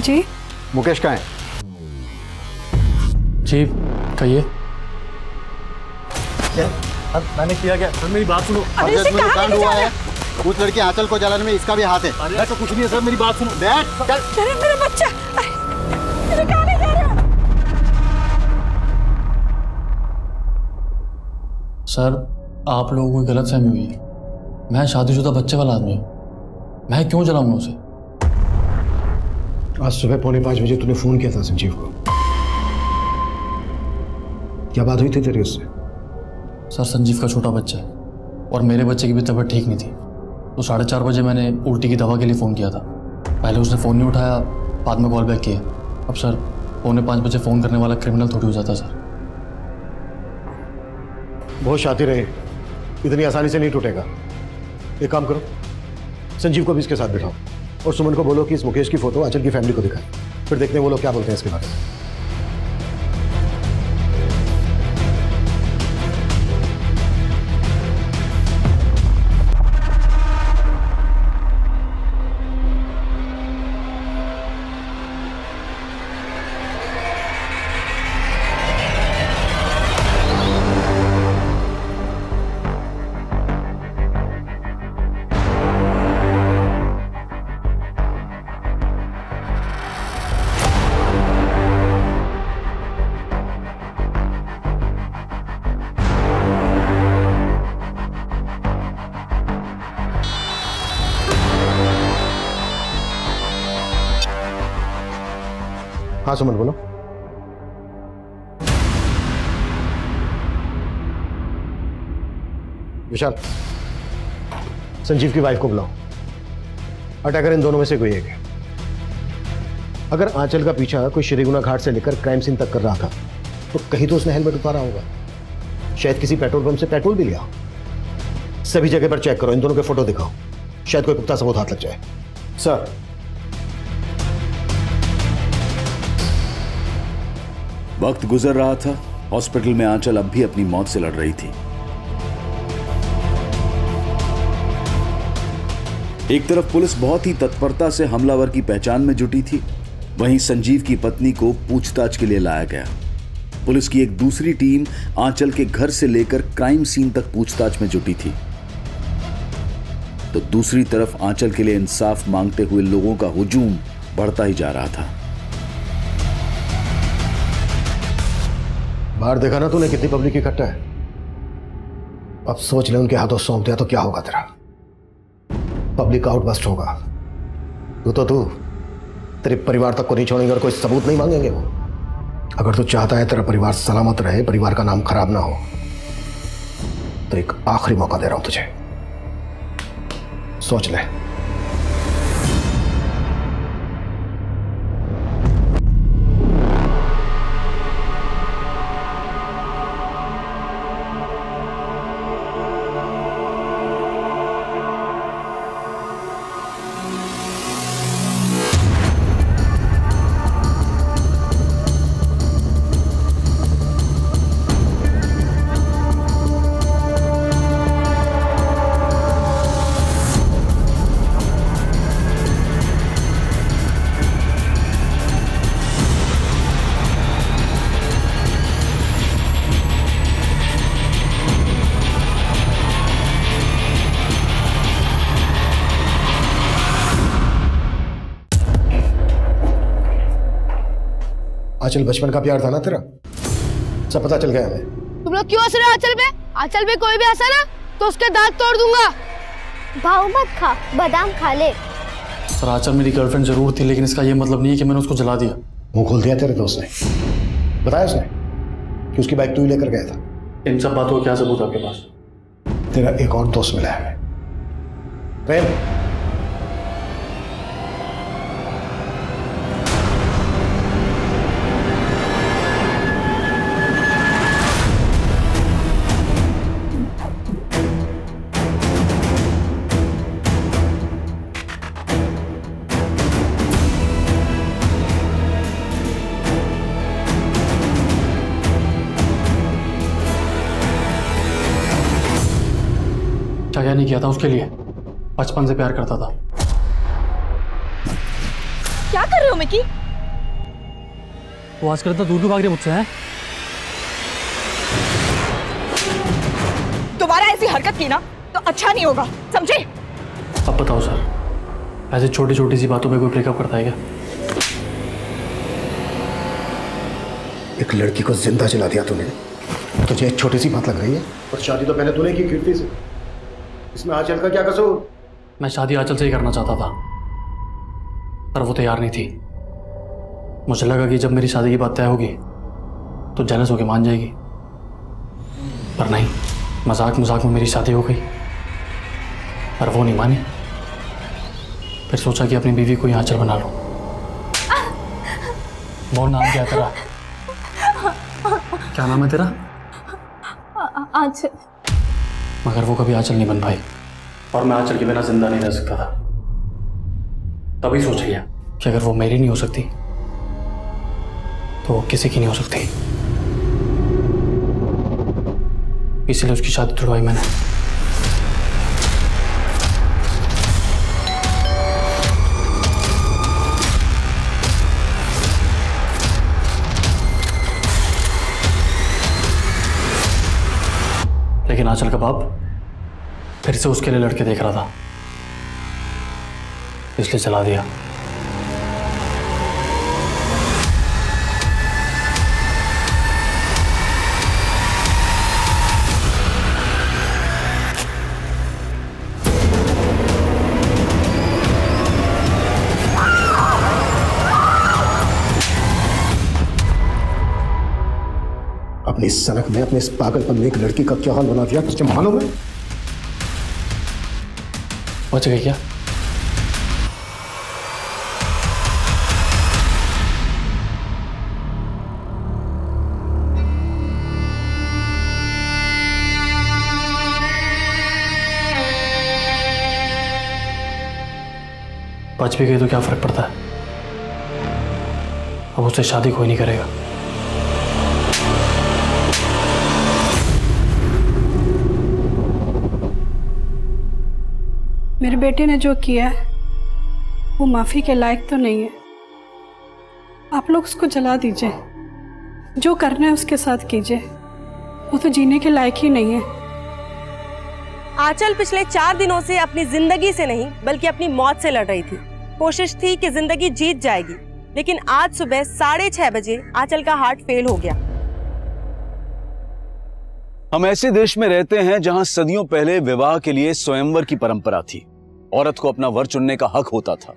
जी मुकेश कहाँ है? जी कहिए। मैंने किया क्या? सर मेरी बात सुनो। कांड हुआ है, उस लड़की आंचल को जलाने में इसका भी हाथ है। अरे तो कुछ नहीं है सर, मेरी बात सुनो। बैठ चल। अरे मेरा बच्चा, अरे कहाँ ले जा रहे हो? सर आप लोगों को गलतफहमी हुई है। मैं शादीशुदा बच्चे वाला आदमी हूँ, मैं क्यों जलाऊंगा उसे? आज सुबह 4:45 बजे तूने फोन किया था संजीव को। क्या बात हुई थी तेरी उससे? सर संजीव का छोटा बच्चा है और मेरे बच्चे की भी तबीयत ठीक नहीं थी, तो 4:30 बजे मैंने उल्टी की दवा के लिए फ़ोन किया था। पहले उसने फ़ोन नहीं उठाया, बाद में कॉल बैक किया। अब सर 4:45 बजे फ़ोन करने वाला क्रिमिनल थोड़ी हो जाता सर। बहुत शातिर रहे, इतनी आसानी से नहीं टूटेगा। एक काम करो, संजीव को भी इसके साथ बिठाओ और सुमन को बोलो कि इस मुकेश की फोटो आंचल की फैमिली को दिखाए, फिर देखते हैं वो लोग क्या बोलते हैं इसके बारे में। हाँ सुमन बोलो। विशाल, संजीव की वाइफ को बुलाओ। अटैकर इन दोनों में से कोई एक है। अगर आंचल का पीछा कोई श्रीगुना घाट से लेकर क्राइम सीन तक कर रहा था तो कहीं तो उसने हेलमेट उतारा होगा, शायद किसी पेट्रोल पंप से पेट्रोल भी लिया हो। सभी जगह पर चेक करो, इन दोनों के फोटो दिखाओ, शायद कोई पुख्ता सबूत हाथ लग जाए। सर वक्त गुजर रहा था, हॉस्पिटल में आंचल अब भी अपनी मौत से लड़ रही थी। एक तरफ पुलिस बहुत ही तत्परता से हमलावर की पहचान में जुटी थी, वहीं संजीव की पत्नी को पूछताछ के लिए लाया गया। पुलिस की एक दूसरी टीम आंचल के घर से लेकर क्राइम सीन तक पूछताछ में जुटी थी, तो दूसरी तरफ आंचल के लिए इंसाफ मांगते हुए लोगों का हुजूम बढ़ता ही जा रहा था। बाहर देखा ना तूने कितनी पब्लिक इकट्ठा है। अब सोच ले उनके हाथों सौंप दिया तो क्या होगा तेरा? पब्लिक आउटबस्ट होगा। तू तेरे परिवार तक को नहीं छोड़ेंगे और कोई सबूत नहीं मांगेंगे वो। अगर तू चाहता है तेरा परिवार सलामत रहे, परिवार का नाम खराब ना हो, तो एक आखिरी मौका दे रहा हूं तुझे, सोच ले। आंचल बचपन का प्यार था ना तेरा, सब पता चल गया हमें। तुम लोग क्यों हंस रहे हो आंचल पे? आंचल पे कोई भी हंसा ना तो उसके दांत तोड़ दूंगा। भाव मत खा, बादाम खा ले। सर आचल मेरी गर्लफ्रेंड जरूर थी, लेकिन इसका ये मतलब नहीं है कि मैंने उसको जला दिया। मुंह खोल दिया तेरे दोस्त ने? बताया उसने कि उसकी बाइक तू ही लेकर गया था? इन सब बातों का क्या सबूत आपके पास? तेरा एक और दोस्त मिला है प्रेम। क्या नहीं किया था उसके लिए? बचपन से प्यार करता था। क्या कर रहे हो मिकी? वो आजकल इतना दूर क्यों भाग रही है मुझसे? है दोबारा ऐसी हरकत की ना तो अच्छा नहीं होगा, समझे? अब बताओ सर, ऐसे छोटी छोटी सी बातों पे कोई ब्रेकअप करता है क्या? एक लड़की को जिंदा जला दिया तूने, तुझे एक छोटी सी बात लग रही है? और शादी तो मैंने तूने की कीर्ति से, इसमें आंचल का क्या कसूर? मैं शादी आंचल से ही करना चाहता था, पर वो तैयार नहीं थी। मुझे लगा कि जब मेरी शादी की बात तय होगी तो जेलस होकर मान जाएगी, पर नहीं, मजाक मजाक में मेरी शादी हो गई। पर वो नहीं मानी। फिर सोचा कि अपनी बीवी को ही आंचल बना लो। बोल नाम क्या है तेरा? क्या नाम है तेरा? आंचल। मगर वो कभी आंचल नहीं बन पाई, और मैं आंचल के बिना जिंदा नहीं रह सकता था। तभी सोच लिया कि अगर वो मेरी नहीं हो सकती तो वो किसी की नहीं हो सकती। इसीलिए उसकी शादी तुड़वाई मैंने। लेकिन आंचल का बाप फिर से उसके लिए लड़के देख रहा था, इसलिए चला दिया। अपनी सनक में, अपने इस पागलपन में एक लड़की का क्या हाल बना दिया, तुझे मालूम है? बच गई क्या? बच भी गई तो क्या फर्क पड़ता है? अब उससे शादी कोई नहीं करेगा। मेरे बेटे ने जो किया है वो माफ़ी के लायक तो नहीं है। आप लोग उसको जला दीजिए, जो करना है उसके साथ कीजिए, वो तो जीने के लायक ही नहीं है। आंचल पिछले 4 दिनों से अपनी जिंदगी से नहीं बल्कि अपनी मौत से लड़ रही थी। कोशिश थी कि जिंदगी जीत जाएगी, लेकिन आज सुबह 6:30 बजे आंचल का हार्ट फेल हो गया। हम ऐसे देश में रहते हैं जहां सदियों पहले विवाह के लिए स्वयंवर की परंपरा थी। औरत को अपना वर चुनने का हक होता था।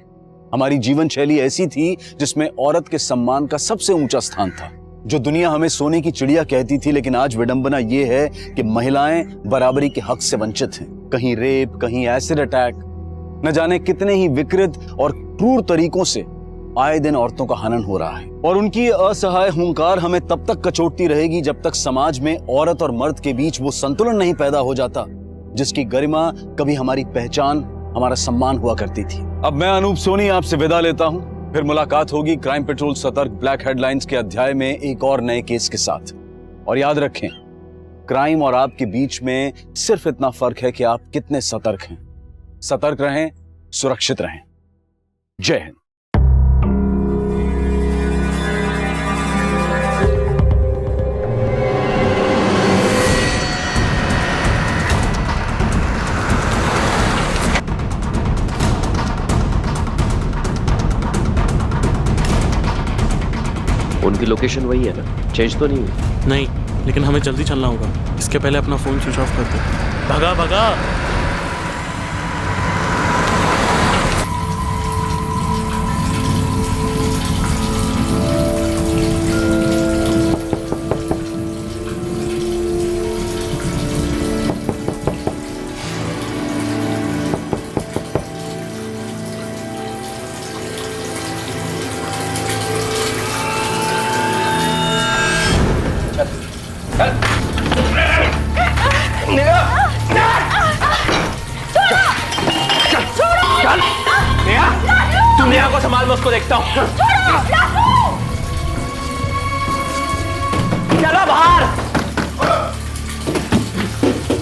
हमारी जीवन शैली ऐसी थी जिसमें औरत के सम्मान का सबसे ऊंचा स्थान था, जो दुनिया हमें सोने की चिड़िया कहती थी। लेकिन आज विडंबना यह है कि महिलाएं बराबरी के हक से वंचित हैं। कहीं रेप, कहीं एसिड अटैक, न जाने कितने ही विकृत और क्रूर तरीकों से आए दिन औरतों का हनन हो रहा है। और उनकी असहाय हुंकार हमें तब तक कचोटती रहेगी जब तक समाज में औरत और मर्द के बीच वो संतुलन नहीं पैदा हो जाता जिसकी गरिमा कभी हमारी पहचान, हमारा सम्मान हुआ करती थी। अब मैं अनूप सोनी आपसे विदा लेता हूं। फिर मुलाकात होगी क्राइम पेट्रोल सतर्क ब्लैक हेडलाइंस के अध्याय में एक और नए केस के साथ। और याद रखें, क्राइम और आपके बीच में सिर्फ इतना फर्क है कि आप कितने सतर्क हैं। सतर्क रहें, सुरक्षित रहें। जय हिंद। उनकी लोकेशन वही है ना, चेंज तो नहीं हुई? नहीं, लेकिन हमें जल्दी चलना होगा। इसके पहले अपना फोन स्विच ऑफ कर दो। भगा भगा। मैं उसको देखता हूँ। चलो बाहर।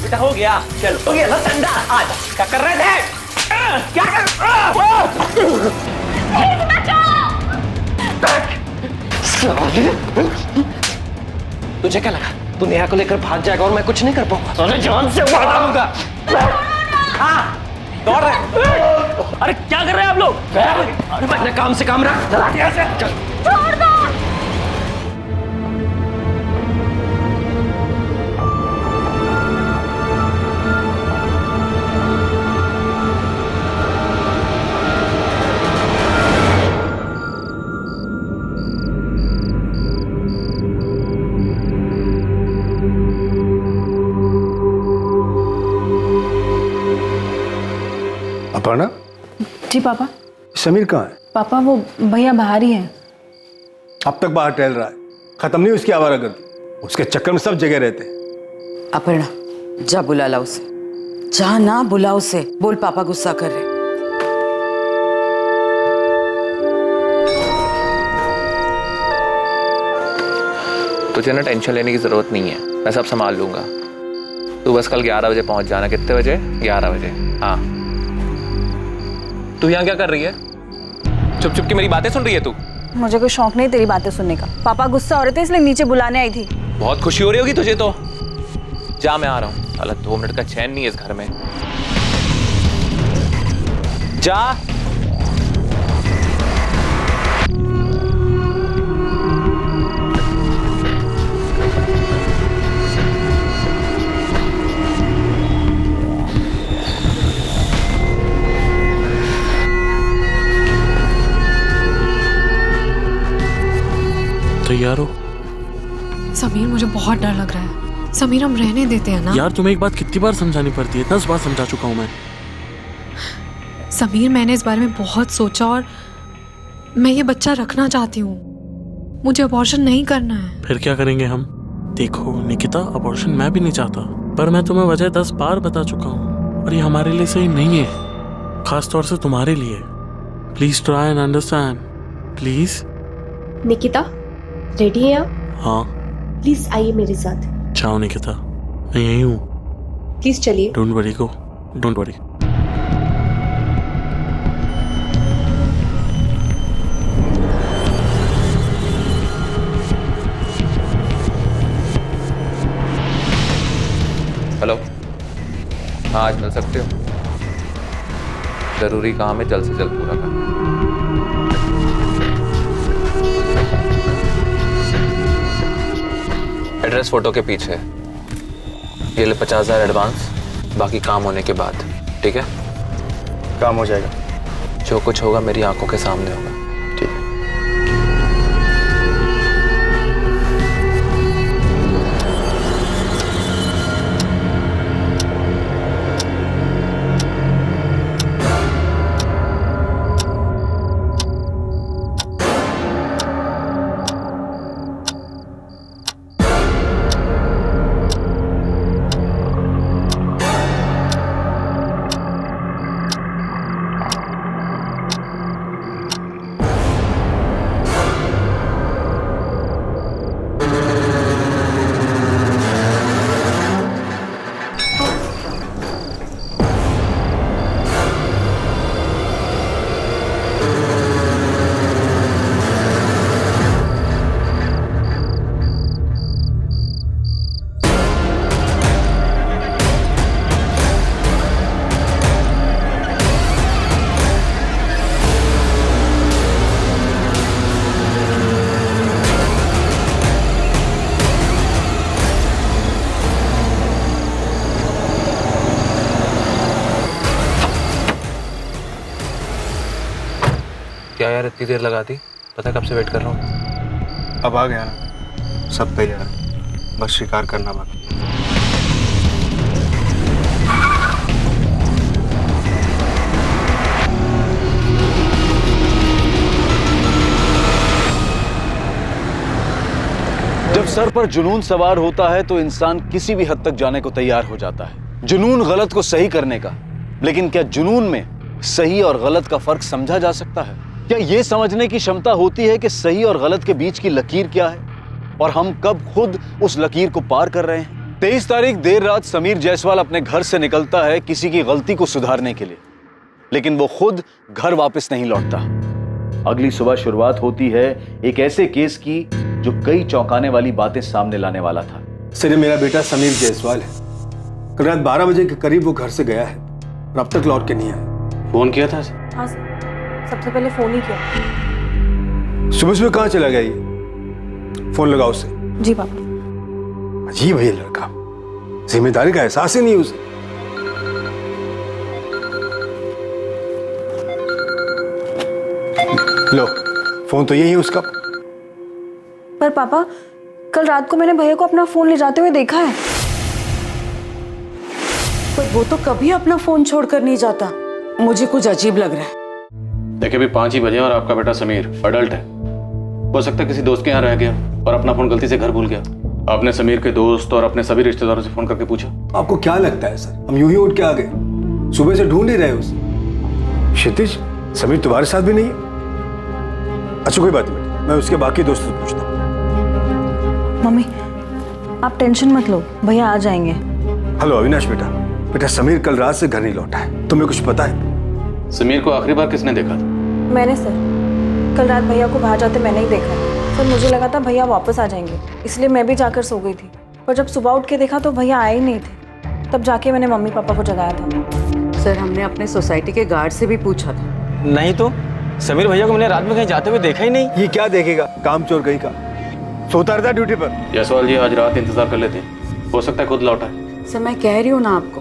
बेटा हो गया, चलो हो गया ना ठंडा। आज क्या कर रहे थे? क्या कर? तुझे क्या लगा तू नेहा को लेकर भाग जाएगा और मैं कुछ नहीं कर पाऊंगा? अरे जान से वादा दूंगा। हाँ दौड़ रहे। अरे क्या कर रहे हैं आप लोग? अरे मैं अपने काम से काम रख। चला यहाँ से। चल। छोड़ दो। अपर्णा? जी पापा। समीर कहाँ है? पापा वो भैया बाहर ही हैं। अब तक बाहर टहल रहा है, खत्म नहीं उसकी आवारागर्दी। उसके चक्कर में सब जगह रहते हैं। अपर्णा जा बुला ला उसे, जा ना बुला उसे, बोल पापा गुस्सा कर रहे। तुझे ना टेंशन लेने की जरूरत नहीं है, मैं सब संभाल लूंगा। तू बस कल 11 बजे पहुंच जाना। कितने बजे? 11 बजे। हाँ। तू यहाँ क्या कर रही है? चुप चुप की मेरी बातें सुन रही है तू? मुझे कोई शौक नहीं तेरी बातें सुनने का। पापा गुस्सा हो रहे थे इसलिए नीचे बुलाने आई थी। बहुत खुशी हो रही होगी तुझे तो। जा मैं आ रहा हूँ। साला 2 मिनट का चैन नहीं है इस घर में। जा। तैयार हो? समीर मुझे बहुत डर लग रहा है। समीर हम रहने देते हैं ना? यार तुम्हें एक बात कितनी बार समझानी पड़ती है? 10 बार समझा चुका हूँ मैं। समीर मैंने इस बारे में बहुत सोचा और मैं ये बच्चा रखना चाहती हूँ। मुझे अबॉर्शन नहीं करना है। फिर क्या करेंगे हम? देखो निकिता, अबॉर्शन मैं भी नहीं चाहता, पर मैं तुम्हें वजह 10 बार बता चुका हूँ और ये हमारे लिए सही नहीं है, खास तौर से तुम्हारे लिए। Please try and understand please. Nikita ready है आप? हाँ। प्लीज आइए मेरे साथ। जाओ निकिता, मैं यही हूँ। प्लीज चलिए। Don't worry go, don't worry. Hello. हाँ आज मिल सकते हो? जरूरी काम है, जल्द से जल्द पूरा कर। एड्रेस फोटो के पीछे। ये ले 50,000 एडवांस, बाकी काम होने के बाद। ठीक है? काम हो जाएगा। जो कुछ होगा मेरी आंखों के सामने होगा। ठीक है? क्या यार इतनी देर लगा दी? पता कब से वेट कर रहा हूँ। अब आ गया ना, सब तैयार है, बस शिकार करना बाकी। जब सर पर जुनून सवार होता है तो इंसान किसी भी हद तक जाने को तैयार हो जाता है, जुनून गलत को सही करने का। लेकिन क्या जुनून में सही और गलत का फर्क समझा जा सकता है? क्या ये समझने की क्षमता होती है कि सही और गलत के बीच की लकीर क्या है और हम कब खुद उस लकीर को पार कर रहे हैं? 23 तारीख देर रात समीर जायसवाल अपने घर से निकलता है किसी की गलती को सुधारने के लिए, लेकिन वो खुद घर वापस नहीं लौटता। अगली सुबह शुरुआत होती है एक ऐसे केस की जो कई चौंकाने वाली बातें सामने लाने वाला था। सर, ये मेरा बेटा समीर जायसवाल है। कल रात 12 बजे के करीब वो घर से गया है और अब तक लौट के नहीं आया। फोन किया था? हाँ सर, सबसे पहले फोन ही किया। सुबह सुबह कहाँ चला गया ये? फोन लगाओ उसे। जी पापा। अजीब है ये लड़का, जिम्मेदारी का एहसास ही नहीं उसे। लो, फोन तो यही है उसका। पर पापा, कल रात को मैंने भैया को अपना फोन ले जाते हुए देखा है। पर वो तो कभी अपना फोन छोड़कर नहीं जाता। मुझे कुछ अजीब लग रहा है। देखिए अभी 5 ही बजे और आपका बेटा समीर अडल्ट है। हो सकता है किसी दोस्त के यहाँ रह गया और अपना फोन गलती से घर भूल गया। आपने समीर के दोस्त और अपने सभी रिश्तेदारों से फोन करके पूछा? आपको क्या लगता है सर, हम यूं ही उठ के आ गए? सुबह से ढूंढ ही रहे उसे। क्षितिज, समीर तुम्हारे साथ भी नहीं है? अच्छा कोई बात नहीं, मैं उसके बाकी दोस्तों से पूछता हूँ। मम्मी, आप टेंशन मत लो, भैया आ जाएंगे। हेलो अविनाश बेटा समीर कल रात से घर नहीं लौटा है, तुम्हें कुछ पता है? समीर को आखिरी बार किसने देखा था? मैंने सर, कल रात भैया को बाहर जाते मैंने ही देखा है। सर मुझे लगा था भैया वापस आ जाएंगे, इसलिए मैं भी जाकर सो गई थी। पर जब सुबह उठ के देखा तो भैया आए ही नहीं थे। तब जाके मैंने मम्मी पापा को जगाया था। सर हमने अपने सोसाइटी के गार्ड से भी पूछा था। नहीं तो समीर भैया को मैंने रात में कहीं जाते हुए देखा ही नहीं। ये क्या देखेगा, काम चोर कहीं का। सोता रहता ड्यूटी पर। जायसवाल जी आज रात इंतजार कर लेते हैं, हो सकता है खुद लौटा है। सर मैं कह रही हूँ ना आपको,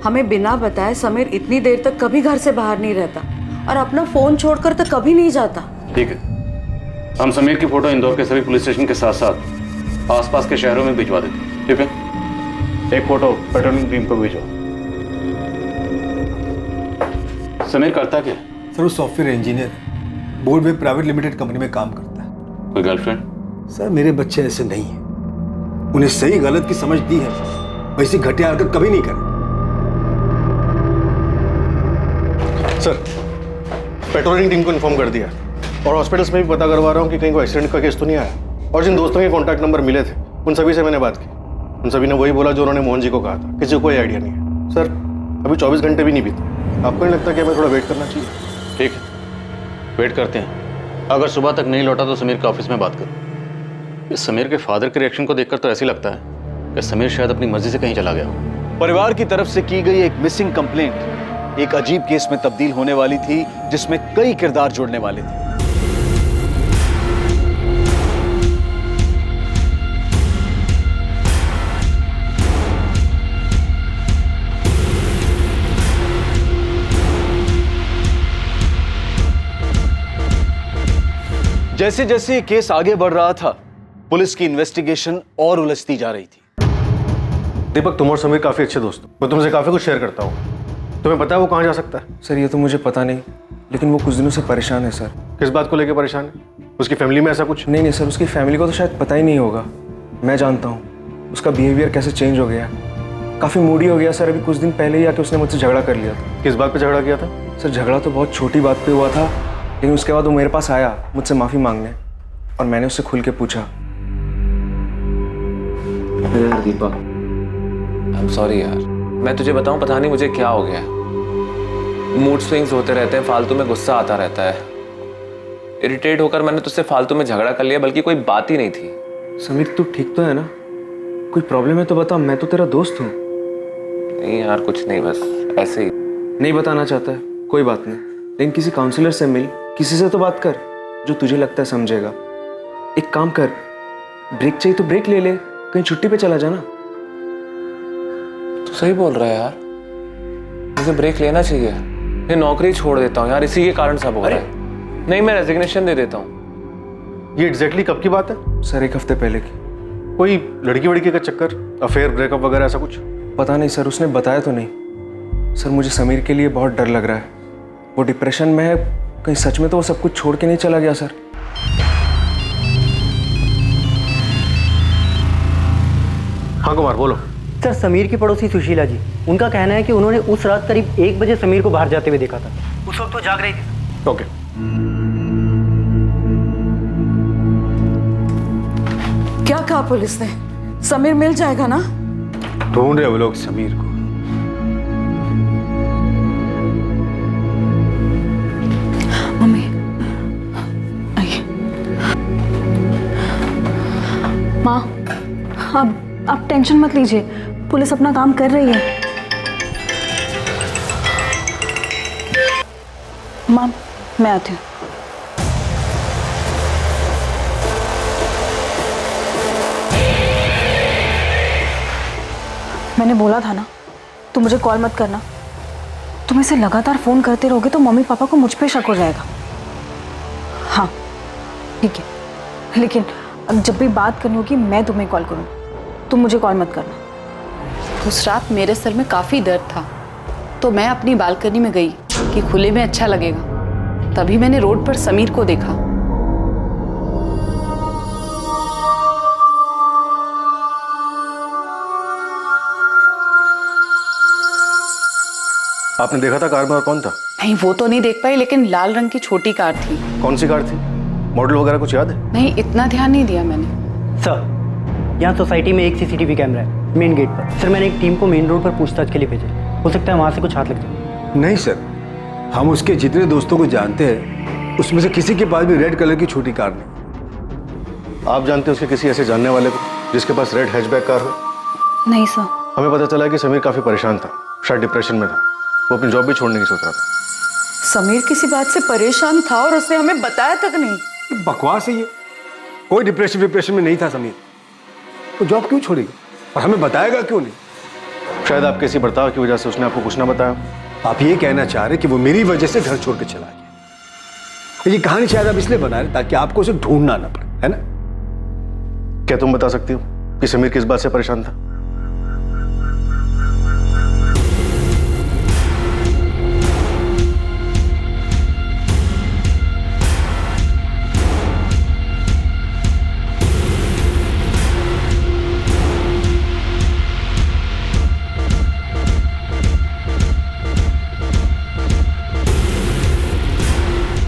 हमें बिना बताए समीर इतनी देर तक कभी घर से बाहर नहीं रहता और अपना फोन छोड़कर तो कभी नहीं जाता। ठीक है, हम समीर की फोटो इंदौर के सभी पुलिस स्टेशन के साथ साथ आसपास के शहरों में भिजवा देते हैं। ठीक है, एक फोटो पेट्रोलिंग टीम को भेजो। समीर करता क्या है? सर वो सॉफ्टवेयर इंजीनियर है, बोर्ड में प्राइवेट लिमिटेड कंपनी में काम करता है। कोई गर्लफ्रेंड? सर मेरे बच्चे ऐसे नहीं है, उन्हें सही गलत की समझ दी है, वैसी घटिया हरकत कभी नहीं करे। सर पेट्रोलिंग टीम को इन्फॉर्म कर दिया और हॉस्पिटल्स में भी पता करवा रहा हूँ कि कहीं कोई एक्सीडेंट का केस तो नहीं आया। और जिन दोस्तों के कॉन्टैक्ट नंबर मिले थे उन सभी से मैंने बात की, उन सभी ने वही बोला जो उन्होंने मोहन जी को कहा था। किसी को कोई आइडिया नहीं है। सर अभी 24 घंटे भी नहीं बीते, आपको नहीं लगता कि हमें थोड़ा वेट करना चाहिए? ठीक है, वेट करते हैं। अगर सुबह तक नहीं लौटा तो समीर के ऑफिस में बात करो। इस समीर के फादर के रिएक्शन को देखकर तो ऐसे लगता है कि समीर शायद अपनी मर्जी से कहीं चला गया हो। परिवार की तरफ से की गई एक मिसिंग कंप्लेंट एक अजीब केस में तब्दील होने वाली थी, जिसमें कई किरदार जुड़ने वाले थे। जैसे जैसे ये केस आगे बढ़ रहा था, पुलिस की इन्वेस्टिगेशन और उलझती जा रही थी। दीपक, तुम और समीर काफी अच्छे दोस्त हो, मैं तुमसे काफी कुछ शेयर करता हूँ। तुम्हें पता है वो कहाँ जा सकता है? सर ये तो मुझे पता नहीं, लेकिन वो कुछ दिनों से परेशान है सर। किस बात को लेकर परेशान है? उसकी फैमिली में ऐसा कुछ? नहीं सर, उसकी फैमिली को तो शायद पता ही नहीं होगा। मैं जानता हूँ उसका बिहेवियर कैसे चेंज हो गया, काफ़ी मूडी हो गया सर। अभी कुछ दिन पहले ही आके उसने मुझसे झगड़ा कर लिया था। किस बात पे झगड़ा किया था? सर झगड़ा तो बहुत छोटी बात पे हुआ था, लेकिन उसके बाद वो मेरे पास आया मुझसे माफ़ी मांगने, और मैंने उससे खुल के पूछा। यार दीपक, आई एम सॉरी यार, मैं तुझे बताऊं पता नहीं मुझे क्या हो गया है। मूड स्विंग्स होते रहते हैं, फालतू में गुस्सा आता रहता है। इरिटेट होकर मैंने तुझसे फालतू में झगड़ा कर लिया, बल्कि कोई बात ही नहीं थी। समीर तू ठीक तो है ना? कोई प्रॉब्लम है तो बता, मैं तो तेरा दोस्त हूँ। नहीं यार कुछ नहीं, बस ऐसे ही। नहीं बताना चाहता है, कोई बात नहीं, लेकिन किसी काउंसलर से मिल, किसी से तो बात कर जो तुझे लगता है समझेगा। एक काम कर, ब्रेक चाहिए तो ब्रेक ले ले, कहीं छुट्टी पे चला जाना। तू सही बोल रहा है यार, मुझे ब्रेक लेना चाहिए। मैं नौकरी छोड़ देता हूँ यार, इसी के कारण सब हो रहा है। नहीं मैं रेजिग्नेशन दे देता हूँ। ये एग्जैक्टली कब की बात है? सर 1 हफ्ते पहले की। कोई लड़की वड़की का चक्कर, अफेयर, ब्रेकअप वगैरह ऐसा कुछ? पता नहीं सर, उसने बताया तो नहीं। सर मुझे समीर के लिए बहुत डर लग रहा है, वो डिप्रेशन में है, कहीं सच में तो वो सब कुछ छोड़ के नहीं चला गया सर। हाँ कुमार बोलो। सर समीर की पड़ोसी सुशीला जी, उनका कहना है कि उन्होंने उस रात करीब 1 बजे समीर को बाहर जाते हुए देखा था। उस वक्त वो जाग रही थी। ओके। क्या कहा पुलिस ने? समीर मिल जाएगा ना? ढूंढ रहे वो लोग समीर को। मम्मी आइए। माँ, आप टेंशन मत लीजिए, पुलिस अपना काम कर रही है। माँ, मैं आती हूँ। मैंने बोला था ना, तुम मुझे कॉल मत करना। तुम इसे लगातार फोन करते रहोगे तो मम्मी पापा को मुझ पे शक हो जाएगा। हाँ ठीक है, लेकिन अब जब भी बात करनी होगी मैं तुम्हें कॉल करूँ, तुम मुझे कॉल मत करना। उस रात मेरे सर में काफ़ी दर्द था, तो मैं अपनी बालकनी में गई कि खुले में अच्छा लगेगा। तभी मैंने रोड पर समीर को देखा। आपने देखा था कार में और कौन था? नहीं, वो तो नहीं देख पाई, लेकिन लाल रंग की छोटी कार थी। कौन सी कार थी? मॉडल वगैरह कुछ याद है? नहीं, इतना ध्यान नहीं दिया मैंने। सर, यहाँ सोसाइटी में एक सीसीटीवी कैमरा है मेन गेट पर। सर, मैंने एक टीम को मेन रोड पर पूछताछ के लिए भेजा। हो सकता है वहाँ से कुछ हाथ लग जाए। नहीं सर, हम उसके जितने दोस्तों को जानते हैं उसमें से किसी के पास भी रेड कलर की छोटी कार नहीं। आप जानते हैं उसके किसी ऐसे जानने वाले को जिसके पास रेड हैचबैक कार हो? नहीं सर। हमें पता चला कि समीर काफी परेशान था, शायद डिप्रेशन में था। वो अपनी जॉब भी छोड़ने की सोच रहा था। समीर किसी बात से परेशान था और उसने हमें बताया तक नहीं। बकवास है ये, कोई डिप्रेशन में नहीं था समीर। वो जॉब क्यों छोड़ेगा और हमें बताएगा क्यों नहीं? शायद आपके इसी बर्ताव की वजह से उसने आपको कुछ ना बताया। आप ये कहना चाह रहे कि वो मेरी वजह से घर छोड़ के चला गया? ये कहानी शायद आप इसलिए बना रहे ताकि आपको उसे ढूंढना ना पड़े, है ना? क्या तुम बता सकती हो कि समीर किस बात से परेशान था?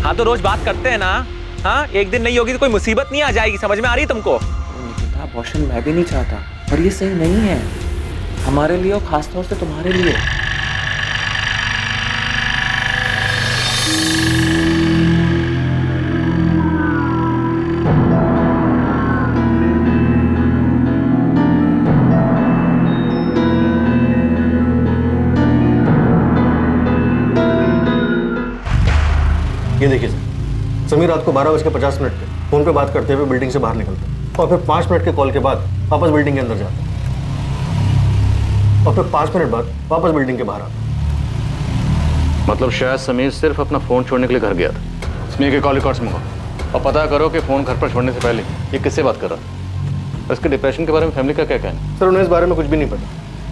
हाँ तो रोज बात करते हैं ना। हाँ, एक दिन नहीं होगी तो कोई मुसीबत नहीं आ जाएगी, समझ में आ रही है तुमको? निकिता, अबॉर्शन मैं भी नहीं चाहता, पर ये सही नहीं है हमारे लिए और खासतौर से तुम्हारे लिए। ये देखिए सर, समीर रात को 12:50 पे फोन पे बात करते हुए बिल्डिंग से बाहर निकलते हैं और फिर 5 मिनट के कॉल के बाद वापस बिल्डिंग के अंदर जाते हैं और फिर 5 मिनट बाद वापस बिल्डिंग के बाहर आते हैं। मतलब शायद समीर सिर्फ अपना फोन छोड़ने के लिए घर गया था। समीर के कॉल रिकॉर्ड्स मंगाओ और पता करो कि फोन घर पर छोड़ने से पहले ये किससे बात कर रहा है। इसके डिप्रेशन के बारे में फैमिली का क्या कहना है? सर, उन्हें इस बारे में कुछ भी नहीं पता।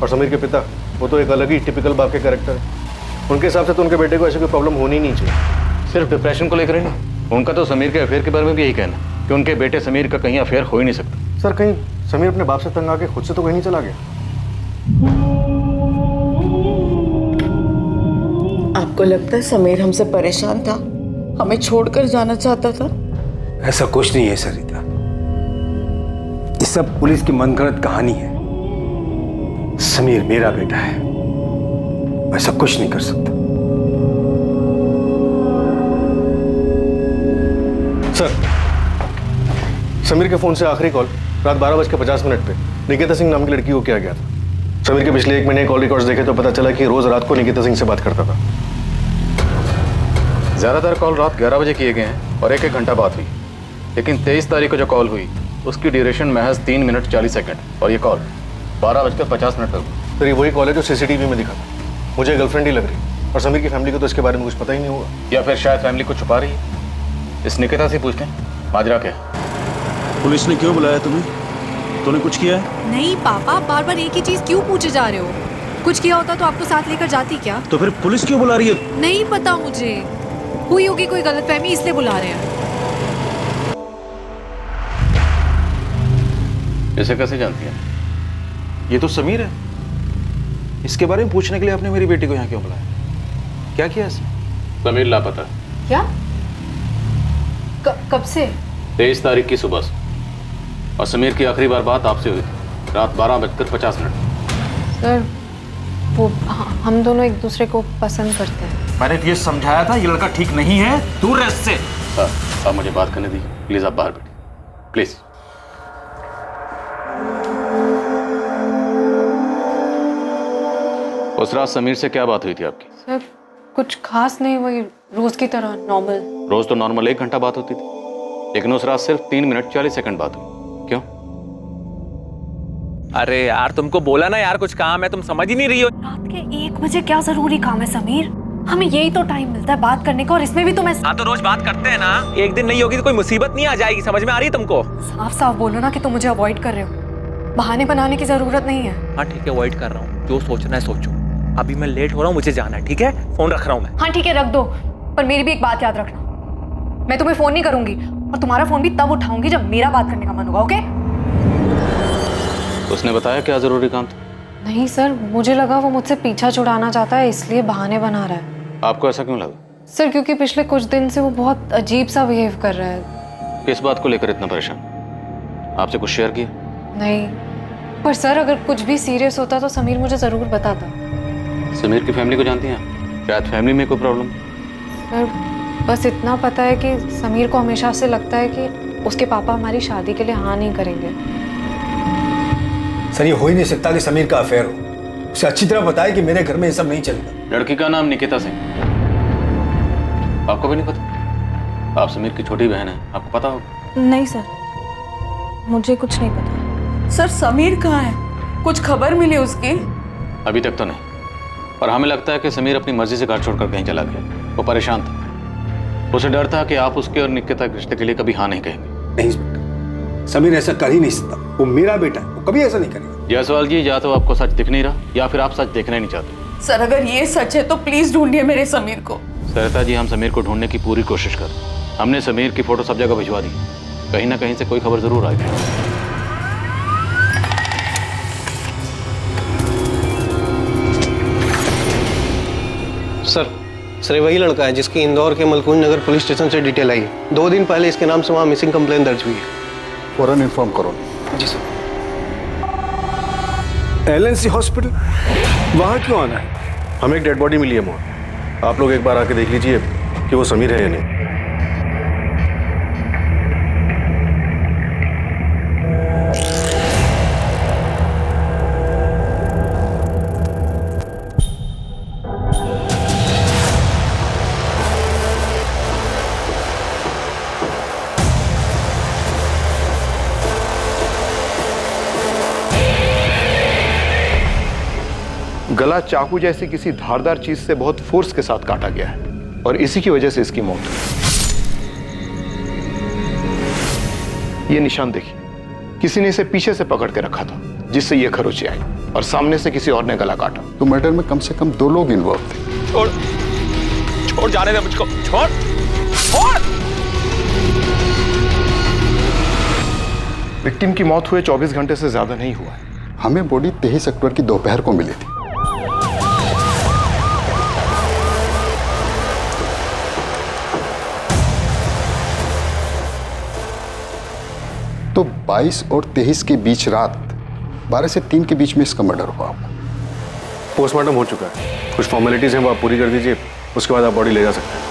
और समीर के पिता, वो तो एक अलग ही टिपिकल बाप के कैरेक्टर है। उनके हिसाब से तो उनके बेटे को ऐसी कोई प्रॉब्लम होनी नहीं चाहिए। सिर्फ डिप्रेशन को लेकर ही नहीं, उनका तो समीर के अफेयर के बारे में भी यही कहना है कि उनके बेटे समीर का कहीं अफेयर हो ही नहीं सकता। सर, कहीं समीर अपने बाप से तंग आके खुद से तो कहीं नहीं चला गया? आपको लगता है समीर हमसे परेशान था, हमें छोड़कर जाना चाहता था? ऐसा कुछ नहीं है सरिता, ये सब पुलिस की मनगढ़ंत कहानी है। समीर मेरा बेटा है, ऐसा कुछ नहीं कर सकता। सर, समीर के फोन से आखिरी कॉल रात 12:50 पे निकिता सिंह नाम की लड़की को किया गया था। समीर के पिछले 1 महीने कॉल रिकॉर्ड्स देखे तो पता चला कि रोज रात को निकिता सिंह से बात करता था। ज़्यादातर कॉल रात 11 बजे किए गए हैं और 1-1 घंटा बात हुई, लेकिन 23 तारीख को जो कॉल हुई उसकी ड्यूरेशन महज 3 मिनट 40 सेकंड और ये कॉल 12:50 पर हुई। सर, ये वही कॉल है जो सीसीटीवी में दिखा था। मुझे गर्लफ्रेंड ही लग रही और समीर की फैमिली को तो इसके बारे में कुछ पता ही नहीं होगा। या फिर शायद फैमिली को छुपा रही है। इस निकिता से पूछते हैं माजरा क्या। पुलिस ने क्यों बुलाया तुम्हें? तूने कुछ किया है? नहीं पापा, बार बार एक ही चीज क्यों पूछे जा रहे हो? कुछ किया होता तो आपको साथ लेकर जाती क्या? तो फिर पुलिस क्यों बुला रही है? नहीं पता मुझे, हुई होगी कोई गलतफहमी इसलिए बुला रहे हैं। इसे कैसे जानती है? ये तो समीर है, इसके बारे में पूछने के लिए आपने मेरी बेटी को यहाँ क्यों बुलाया? क्या किया इसने? समीर लापता। क्या? कब से? 23 तारीख की सुबह से। और समीर की आखिरी बार बात आपसे हुई थी रात 12:50। सर वो हम दोनों एक दूसरे को पसंद करते हैं। मैंने तुझे समझाया था ये लड़का ठीक नहीं है, दूर रह इससे। आप मुझे बात करने दीजिए प्लीज, आप बाहर बैठिए प्लीज। उस रात समीर से क्या बात हुई थी आपकी? सर कुछ खास नहीं, वही रोज की तरह नॉर्मल। रोज तो नॉर्मल 1 घंटा बात होती थी, लेकिन उस रात सिर्फ 3 मिनट 40 सेकंड बात हुई। क्यों? अरे यार तुमको बोला ना यार कुछ काम है, तुम समझ ही नहीं रही हो। रात के 1 बजे क्या जरूरी काम है समीर? हमें यही तो टाइम मिलता है बात करने का, और इसमें भी तुम हाँ तो रोज बात करते हैं ना, एक दिन नहीं होगी तो कोई मुसीबत नहीं आ जाएगी, समझ में आ रही है तुमको? साफ साफ बोलो ना कि तुम मुझे अवॉइड कर रहे हो, बहाने बनाने की जरूरत नहीं है। हाँ ठीक है, अवॉइड कर रहा हूँ, जो सोचना है सोचो। अभी मैं लेट हो रहा हूँ, मुझे जाना है, ठीक है? फोन रख रहा हूँ मैं। हाँ ठीक है रख दो, पर मेरी भी एक बात याद रखना, मैं तुम्हें फोन नहीं करूंगी और तुम्हारा फोन भी तब उठाऊंगी जब मेरा बात करने का मन होगा, ओके? उसने बताया क्या जरूरी काम था? नहीं सर, मुझे लगा वो मुझसे पीछा छुड़ाना चाहता है, इसलिए बहाने बना रहा है। आपको ऐसा क्यों लगा? सर क्योंकि पिछले कुछ दिन से वो बहुत अजीब सा बिहेव कर रहा है। किस बात को लेकर इतना परेशान? आपसे कुछ शेयर किया? नहीं, पर सर अगर कुछ भी सीरियस होता तो समीर मुझे जरूर बताता। समीर की फैमिली को जानती हैं आप? शायद फैमिली में कोई प्रॉब्लम? सर बस इतना पता है कि समीर को हमेशा से लगता है कि उसके पापा हमारी शादी के लिए हाँ नहीं करेंगे। सर ये हो ही नहीं सकता कि समीर का अफेयर हो। उसे अच्छी तरह पता है कि मेरे घर में ये सब नहीं चलेगा। लड़की का नाम निकिता सिंह, आपको भी नहीं पता? आप समीर की छोटी बहन है, आपको पता होगा। नहीं सर, मुझे कुछ नहीं पता। सर समीर कहाँ है? कुछ खबर मिली उसकी? अभी तक तो नहीं, पर हमें लगता है कि समीर अपनी मर्जी से घर छोड़कर कहीं चला गया। वो परेशान था, उसे डर था कि आप उसके और निकिता के रिश्ते के लिए कभी हाँ नहीं कहेंगे। नहीं इंस्पेक्टर, समीर ऐसा कर ही नहीं सकता, वो मेरा बेटा है, वो कभी ऐसा नहीं करेगा। जायसवाल जी, या तो आपको सच दिख नहीं रहा या फिर आप सच देखना ही नहीं चाहते। सर अगर ये सच है तो प्लीज ढूंढिए मेरे समीर को। सरिता जी, हम समीर को ढूंढने की पूरी कोशिश कर, हमने समीर की फोटो सब जगह भिजवा दी, कहीं ना कहीं से कोई खबर जरूर आएगी। सर ये वही लड़का है जिसकी इंदौर के मलकुंज नगर पुलिस स्टेशन से डिटेल आई है। 2 दिन पहले इसके नाम से वहाँ मिसिंग कंप्लेन दर्ज हुई है। फौरन इन्फॉर्म करो। जी सर। LNC हॉस्पिटल, वहाँ क्यों आना है? हमें एक डेड बॉडी मिली है वहाँ, आप लोग एक बार आके देख लीजिए कि वो समीर है या नहीं। गला चाकू जैसी किसी धारदार चीज से बहुत फोर्स के साथ काटा गया है और इसी की वजह से इसकी मौत हुई। ये निशान देखिए, किसी ने इसे पीछे से पकड़ के रखा था जिससे ये खरोंचे आई और सामने से किसी और ने गला काटा। तो मर्डर में कम से कम 2 लोग इन्वॉल्व थे। छोड़ जाने दे मुझको, छोड़। विक्टिम की मौत हुए 24 घंटे से ज्यादा नहीं हुआ है। हमें बॉडी 23 अक्टूबर की दोपहर को मिली थी। तो 22 और 23 के बीच रात 12 से 3 के बीच में इसका मर्डर हुआ। पोस्टमार्टम हो चुका है, कुछ फॉर्मेलिटीज हैं वो आप पूरी कर दीजिए, उसके बाद आप बॉडी ले जा सकते हैं।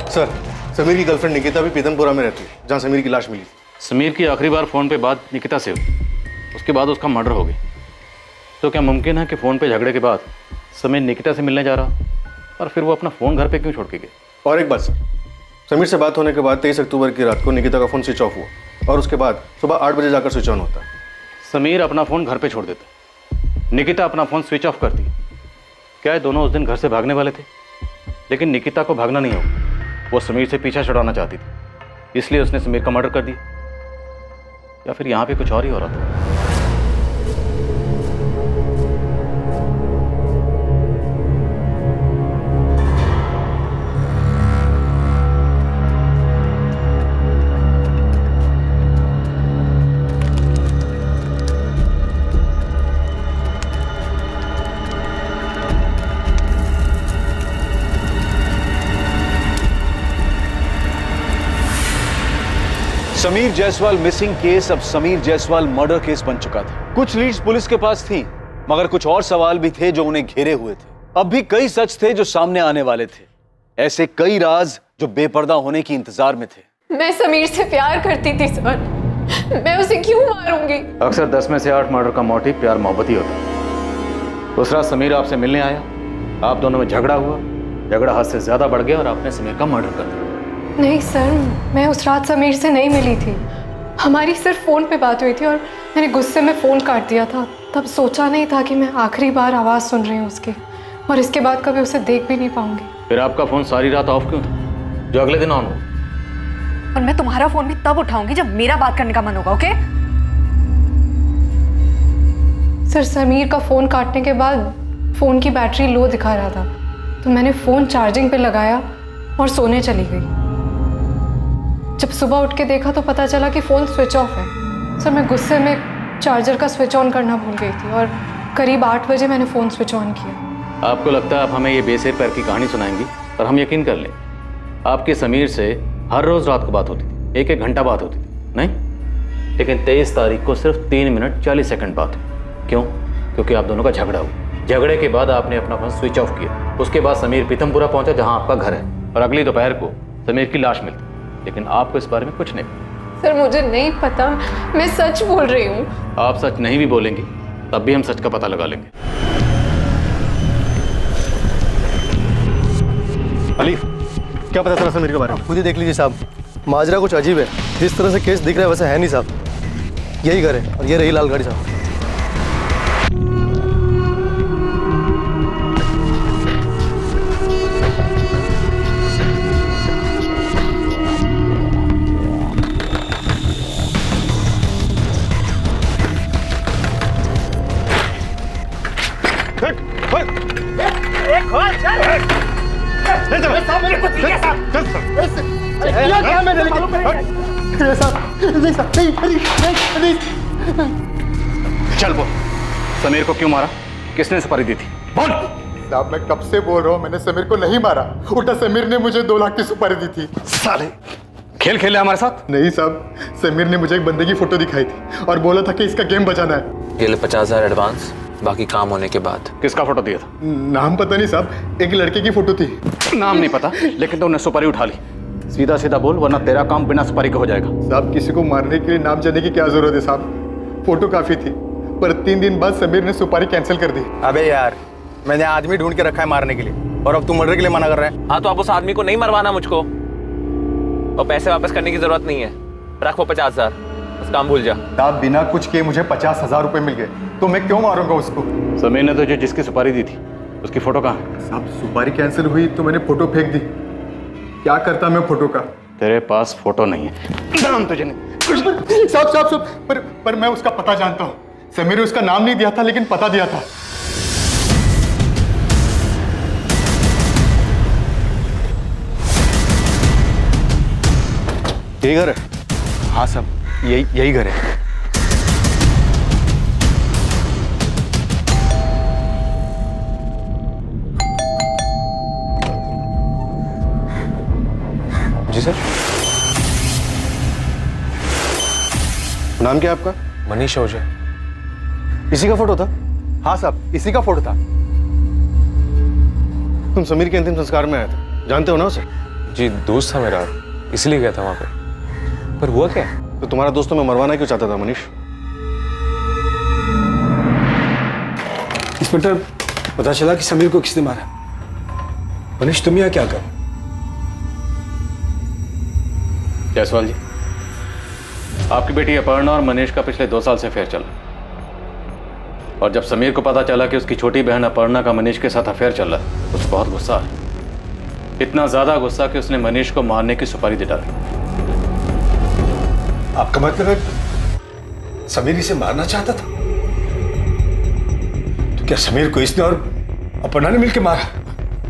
सर, समीर की गर्लफ्रेंड निकिता भी पीतमपुरा में रहती है, जहाँ समीर की लाश मिली। समीर की आखिरी बार फोन पे बात निकिता से हुई, उसके बाद उसका मर्डर हो गया। तो क्या मुमकिन है कि फोन पे झगड़े के बाद समीर निकिता से मिलने जा रहा और फिर वो अपना फोन घर पे क्यों छोड़ के गया? और एक बात सर, समीर से बात होने के बाद 23 अक्टूबर की रात को निकिता का फोन स्विच ऑफ हुआ और उसके बाद सुबह 8 बजे जाकर स्विच ऑन होता है। समीर अपना फोन घर पे छोड़ देता, निकिता अपना फोन स्विच ऑफ करती। क्या ये दोनों उस दिन घर से भागने वाले थे? लेकिन निकिता को भागना नहीं होगा, वो समीर से पीछा छुड़ाना चाहती थी, इसलिए उसने समीर का मर्डर कर दिया। या फिर यहाँ पे कुछ और ही हो रहा था। समीर जायसवाल मिसिंग केस अब समीर जायसवाल मर्डर केस बन चुका था। कुछ लीड्स पुलिस के पास थी, मगर कुछ और सवाल भी थे जो उन्हें घेरे हुए थे। अब भी कई सच थे जो सामने आने वाले थे, ऐसे कई राज जो बेपर्दा होने की इंतजार में थे। मैं समीर से प्यार करती थी सर, मैं उसे क्यों मारूंगी? अक्सर 10 में से 8 मर्डर का मोटिव प्यार मोहब्बत ही होता है। उस रात समीर आपसे मिलने आया, आप दोनों में झगड़ा हुआ, झगड़ा हद से ज्यादा बढ़ गया और आपने समीर का मर्डर कर दिया। नहीं सर, मैं उस रात समीर से नहीं मिली थी, हमारी सिर्फ फ़ोन पे बात हुई थी और मैंने गुस्से में फ़ोन काट दिया था। तब सोचा नहीं था कि मैं आखिरी बार आवाज़ सुन रही हूँ उसकी, और इसके बाद कभी उसे देख भी नहीं पाऊंगी। फिर आपका फ़ोन सारी रात ऑफ क्यों था जो अगले दिन ऑन हो? और मैं तुम्हारा फ़ोन भी तब उठाऊंगी जब मेरा बात करने का मन होगा, ओके? सर, समीर का फ़ोन काटने के बाद फ़ोन की बैटरी लो दिखा रहा था, तो मैंने फ़ोन चार्जिंग पे लगाया और सोने चली गई। जब सुबह उठ के देखा तो पता चला कि फ़ोन स्विच ऑफ है। सर, मैं गुस्से में चार्जर का स्विच ऑन करना भूल गई थी और करीब 8 बजे मैंने फ़ोन स्विच ऑन किया। आपको लगता है आप हमें ये बेसिर पैर की कहानी सुनाएंगी और हम यकीन कर लें? आपके समीर से हर रोज़ रात को बात होती थी, 1-1 घंटा बात होती थी, नहीं? लेकिन 23 तारीख को सिर्फ 3 मिनट 40 सेकंड बात हुई। क्यों? क्योंकि आप दोनों का झगड़ा हुआ। झगड़े के बाद आपने अपना फ़ोन स्विच ऑफ किया। उसके बाद समीर पीतमपुरा पहुंचा जहां आपका घर है, और अगली दोपहर को समीर की लाश मिलती, लेकिन आपको इस बारे में कुछ नहीं। सर, मुझे नहीं पता, मैं सच बोल रही हूँ। आप सच नहीं भी बोलेंगी तब भी हम सच का पता लगा लेंगे। अली, क्या पता चला समीर के बारे में? खुद ही देख लीजिए साहब, माजरा कुछ अजीब है। जिस तरह से केस दिख रहा है वैसे है नहीं साहब। यही घर है और ये रही लाल गाड़ी साहब। चल बोल, समीर को क्यों मारा? किसने सुपारी दी थी? बोल। साहब, मैं कब से बोल रहा हूँ, मैंने समीर को नहीं मारा, उल्टा समीर ने मुझे 2 लाख की सुपारी दी थी। साले, खेल खेले हमारे साथ? नहीं साहब, समीर ने मुझे एक बंदे की फोटो दिखाई थी और बोला था कि इसका गेम बचाना है। ये ले 50,000 एडवांस, बाकी काम होने के बाद। किसका फोटो दिया था? नाम पता नहीं साहब, एक लड़के की फोटो थी। नाम नहीं पता, लेकिन तुमने सुपारी उठा ली। सीधा सीधा बोल, वरना तेरा काम बिना सुपारी के हो जाएगा। साहब, किसी को मारने के लिए नाम जानने की क्या जरूरत है साहब? फोटो काफी थी, पर 3 दिन बाद समीर ने सुपारी कैंसिल कर दी। अबे यार, मैंने आदमी ढूंढ के रखा है मारने के लिए, और अब तुम मर्डर के लिए मना कर रहे हैं। हाँ, तो अब उस आदमी को नहीं मरवाना मुझको, और पैसे वापस करने की जरूरत नहीं है। रखो 50,000, बस काम भूल जा। साहब, बिना कुछ किए मुझे 50,000 रुपए मिल गए, तो मैं क्यों मारूंगा उसको? समीर ने तुझे जिसकी सुपारी दी थी उसकी फोटो कहाँ है? साहब, सुपारी कैंसिल हुई तो मैंने फोटो फेंक दी। क्या करता मैं फोटो का? तेरे पास फोटो नहीं है, नाम तुझे नहीं। साहब, पर मैं उसका पता जानता हूँ। समीर ने उसका नाम नहीं दिया था, लेकिन पता दिया था। यही घर है? हाँ साहब, यही घर है। जी सर। नाम क्या है आपका? मनीष ओझा। इसी का फोटो था? हाँ साहब, इसी का फोटो था। तुम समीर के अंतिम संस्कार में आया था, जानते हो ना उसे? जी, दोस्त था मेरा, इसलिए गया था वहां पे। पर हुआ क्या? तो तुम्हारा दोस्त तुम्हें मरवाना क्यों चाहता था मनीष? इंस्पेक्टर, पता चला कि समीर को किसने मारा। मनीष, तुम यहाँ क्या कर? जायसवाल जी, आपकी बेटी अपर्णा और मनीष का पिछले 2 साल से अफेयर चल रहा, और जब समीर को पता चला कि उसकी छोटी बहन अपर्णा का मनीष के साथ अफेयर चल रहा है, उसे बहुत गुस्सा है। इतना ज्यादा गुस्सा कि उसने मनीष को मारने की सुपारी दे डाली। आपका मतलब है समीर इसे मारना चाहता था? तो क्या समीर को इसने और अपर्णा ने मिलकर मारा?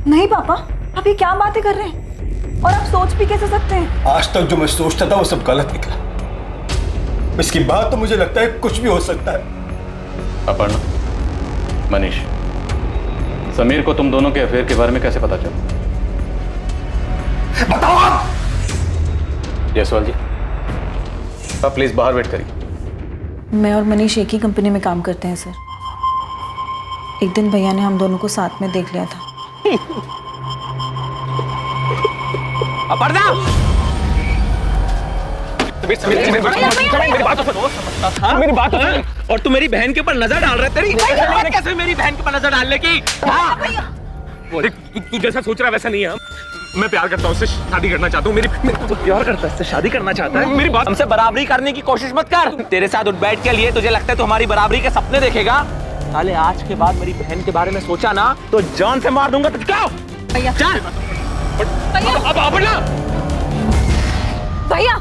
नहीं पापा, आप ये क्या बातें कर रहे हैं? और आप सोच भी कैसे सकते हैं? आज तक जो मैं सोचता था वो सब गलत निकला। इसकी बात तो मुझे लगता है कुछ भी हो सकता है। अपर्णा, मनीष, समीर को तुम दोनों के अफेयर के बारे में कैसे पता चला? बताओ आप। जायसवाल जी, आप प्लीज बाहर वेट करिए। मैं और मनीष एक ही कंपनी में काम करते हैं सर। एक दिन भैया ने हम दोनों को साथ में देख लिया था। अपर्णा! मेरी बात तो सुनो। मेरी बात तो सुनो। और तू मेरी बहन के ऊपर नजर डाल रहा है। तेरी कैसे मेरी बहन के ऊपर नजर डालने की? तू जैसा सोच रहा है वैसा नहीं है। मैं प्यार करता हूँ, उससे शादी करना चाहता हूँ। मेरी तू प्यार करता है, उससे शादी करना चाहता है। मेरी बात, हमसे बराबरी करने की कोशिश मत कर। तेरे साथ उठ बैठ के लिए तुझे लगता है तू हमारी बराबरी के सपने देखेगा? साले आज के बाद मेरी बहन के बारे में सोचा ना तो जान से मार दूंगा। तुझे क्या? भैया चल भैया,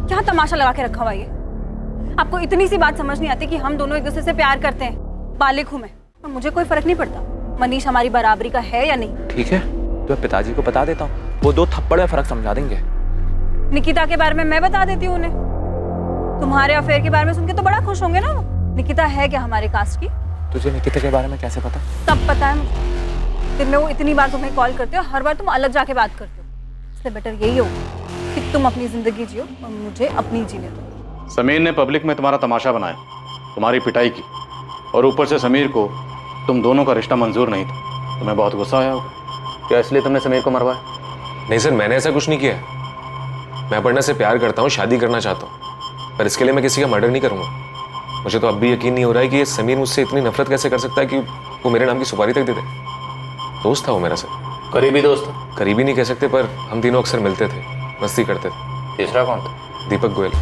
क्या तमाशा लगा के रखा हुआ ये? आपको इतनी सी बात समझ नहीं आती कि हम दोनों एक दूसरे से प्यार करते हैं। बालिक हूँ मैं और मुझे कोई फर्क नहीं पड़ता मनीष हमारी बराबरी का है या नहीं। ठीक है, तो पिताजी को बता देता हूँ, वो 2 थप्पड़ में फर्क समझा देंगे। निकिता के बारे में मैं बता देती हूँ उन्हें। तुम्हारे अफेयर के बारे में सुन के तो बड़ा खुश होंगे ना वो। निकिता है क्या हमारे कास्ट की? तुझे निकिता के बारे में कैसे पता? सब पता है मुझे। दिन में वो इतनी बार तुम्हें कॉल करते हो, हर बार तुम अलग जाके बात करते हो। इसलिए बेटर यही हो कि तुम अपनी जिंदगी जियो और मुझे अपनी जीने दो। समीर ने पब्लिक में तुम्हारा तमाशा बनाया, तुम्हारी पिटाई की, और ऊपर से समीर को तुम दोनों का रिश्ता मंजूर नहीं था। तुम्हें बहुत गुस्सा आया होगा। क्या इसलिए तुमने समीर को मरवाया? नहीं सर, मैंने ऐसा कुछ नहीं किया है। मैं अपर्णा से प्यार करता हूँ, शादी करना चाहता हूँ, पर इसके लिए मैं किसी का मर्डर नहीं करूँगा। मुझे तो अब भी यकीन नहीं हो रहा है कि ये समीर मुझसे इतनी नफरत कैसे कर सकता है कि वो मेरे नाम की सुपारी तक दे दे। दोस्त था वो मेरा सर। करीबी दोस्त था? करीबी नहीं कह सकते, पर हम तीनों अक्सर मिलते थे, मस्ती करते थे। तीसरा कौन था? दीपक गोयल।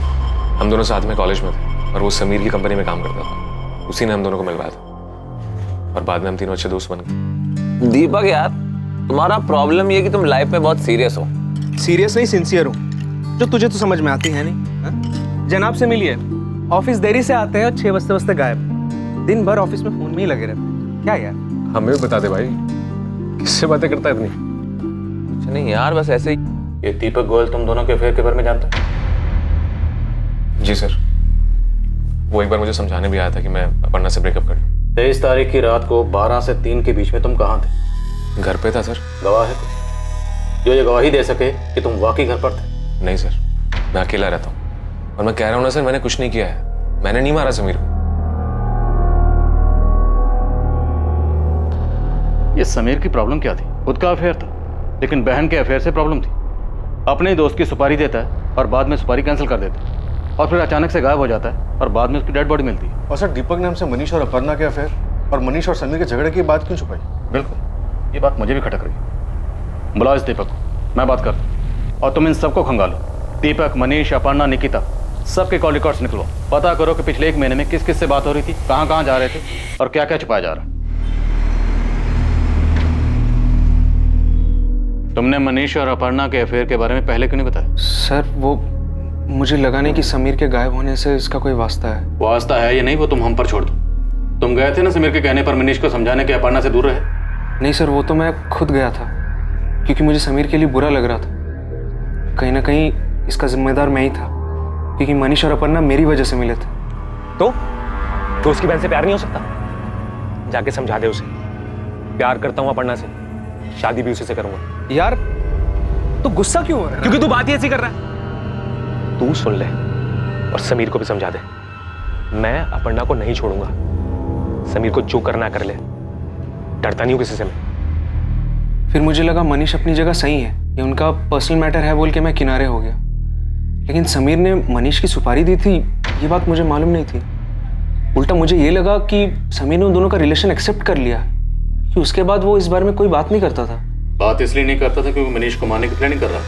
हम दोनों साथ में कॉलेज में थे और वो समीर की कंपनी में काम करता था। उसी ने हम दोनों को मिलवाया था और बाद में हम तीनों अच्छे दोस्त बन गए। दीपक यार, तुम्हारा प्रॉब्लम ये कि तुम लाइफ में बहुत सीरियस हो। सीरियस नहीं, सिंसियर हूँ, जो तुझे तो समझ में आती है नहीं। हा? जनाब से मिलिए, ऑफिस देरी से आते हैं और 6 बजते गायब। दिन भर ऑफिस में फोन में ही लगे रहते। क्या यार? हमें भी बता दे भाई, किससे बातें करता है इतनी? कुछ नहीं यार, बस ऐसे ही। ये दीपक गोयल तुम दोनों के अफेयर के बारे में जानता है? जी सर, वो एक बार मुझे समझाने भी आया था कि मैं अपर्णा से ब्रेकअप कर लूं। 23 तारीख की रात को 12 से 3 के बीच में तुम कहाँ थे? घर पे था सर। गवाह है जो ये गवाही दे सके कि तुम वाकई घर पर थे? नहीं सर, मैं अकेला रहता हूँ और मैं कह रहा हूँ ना सर, मैंने कुछ नहीं किया है। मैंने नहीं मारा समीर को। ये समीर की प्रॉब्लम क्या थी? खुद का अफेयर था, लेकिन बहन के अफेयर से प्रॉब्लम थी। अपने दोस्त की सुपारी देता है और बाद में सुपारी कैंसिल कर देता है, और फिर अचानक से गायब हो जाता है और बाद में उसकी डेड बॉडी मिलती है। और सर, दीपक ने हमसे मनीष और अपर्णा के अफेयर और मनीष और समीर के झगड़े की बात क्यों छुपाई? बिल्कुल, ये बात मुझे भी खटक रही। बुलाओ इस दीपक को, मैं बात करता हूँ। और तुम इन सबको खंगालो। दीपक, मनीष, अपर्णा, निकिता, सबके कॉल रिकॉर्ड्स निकलो। पता करो कि पिछले 1 महीने में किस किस से बात हो रही थी, कहाँ कहाँ जा रहे थे और क्या क्या छुपाया जा रहा है। तुमने मनीष और अपर्णा के अफेयर के बारे में पहले क्यों नहीं बताया? सर, वो मुझे लगा नहीं कि समीर के गायब होने से इसका कोई वास्ता है। वास्ता है या नहीं वो तुम हम पर छोड़ दो। तुम गए थे ना समीर के कहने पर मनीष को समझाने के अपर्णा से दूर रहे? नहीं सर, वो तो मैं खुद गया था, क्योंकि मुझे समीर के लिए बुरा लग रहा था। कहीं ना कहीं इसका जिम्मेदार मैं ही था, क्योंकि मनीष और अपर्णा मेरी वजह से मिले थे। तो उसकी बहन से प्यार नहीं हो सकता? जाके समझा दे उसे। प्यार करता हूँ अपर्णा से, शादी भी उसी से करूंगा। यार, तो गुस्सा क्यों हो रहा है? क्योंकि तू बात ही ऐसी कर रहा है। तू सुन ले और समीर को भी समझा दे, मैं अपर्णा को नहीं छोड़ूंगा। समीर को जो करना कर ले, डरता नहीं हूं किसी से मैं। फिर मुझे लगा मनीष अपनी जगह सही है, ये उनका पर्सनल मैटर है बोल के मैं किनारे हो गया। लेकिन समीर ने मनीष की सुपारी दी थी, ये बात मुझे मालूम नहीं थी। उल्टा मुझे ये लगा कि समीर ने उन दोनों का रिलेशन एक्सेप्ट कर लिया, कि उसके बाद वो इस बारे में कोई बात नहीं करता था। बात इसलिए नहीं करता था क्योंकि मनीष को मारने की प्लानिंग कर रहा।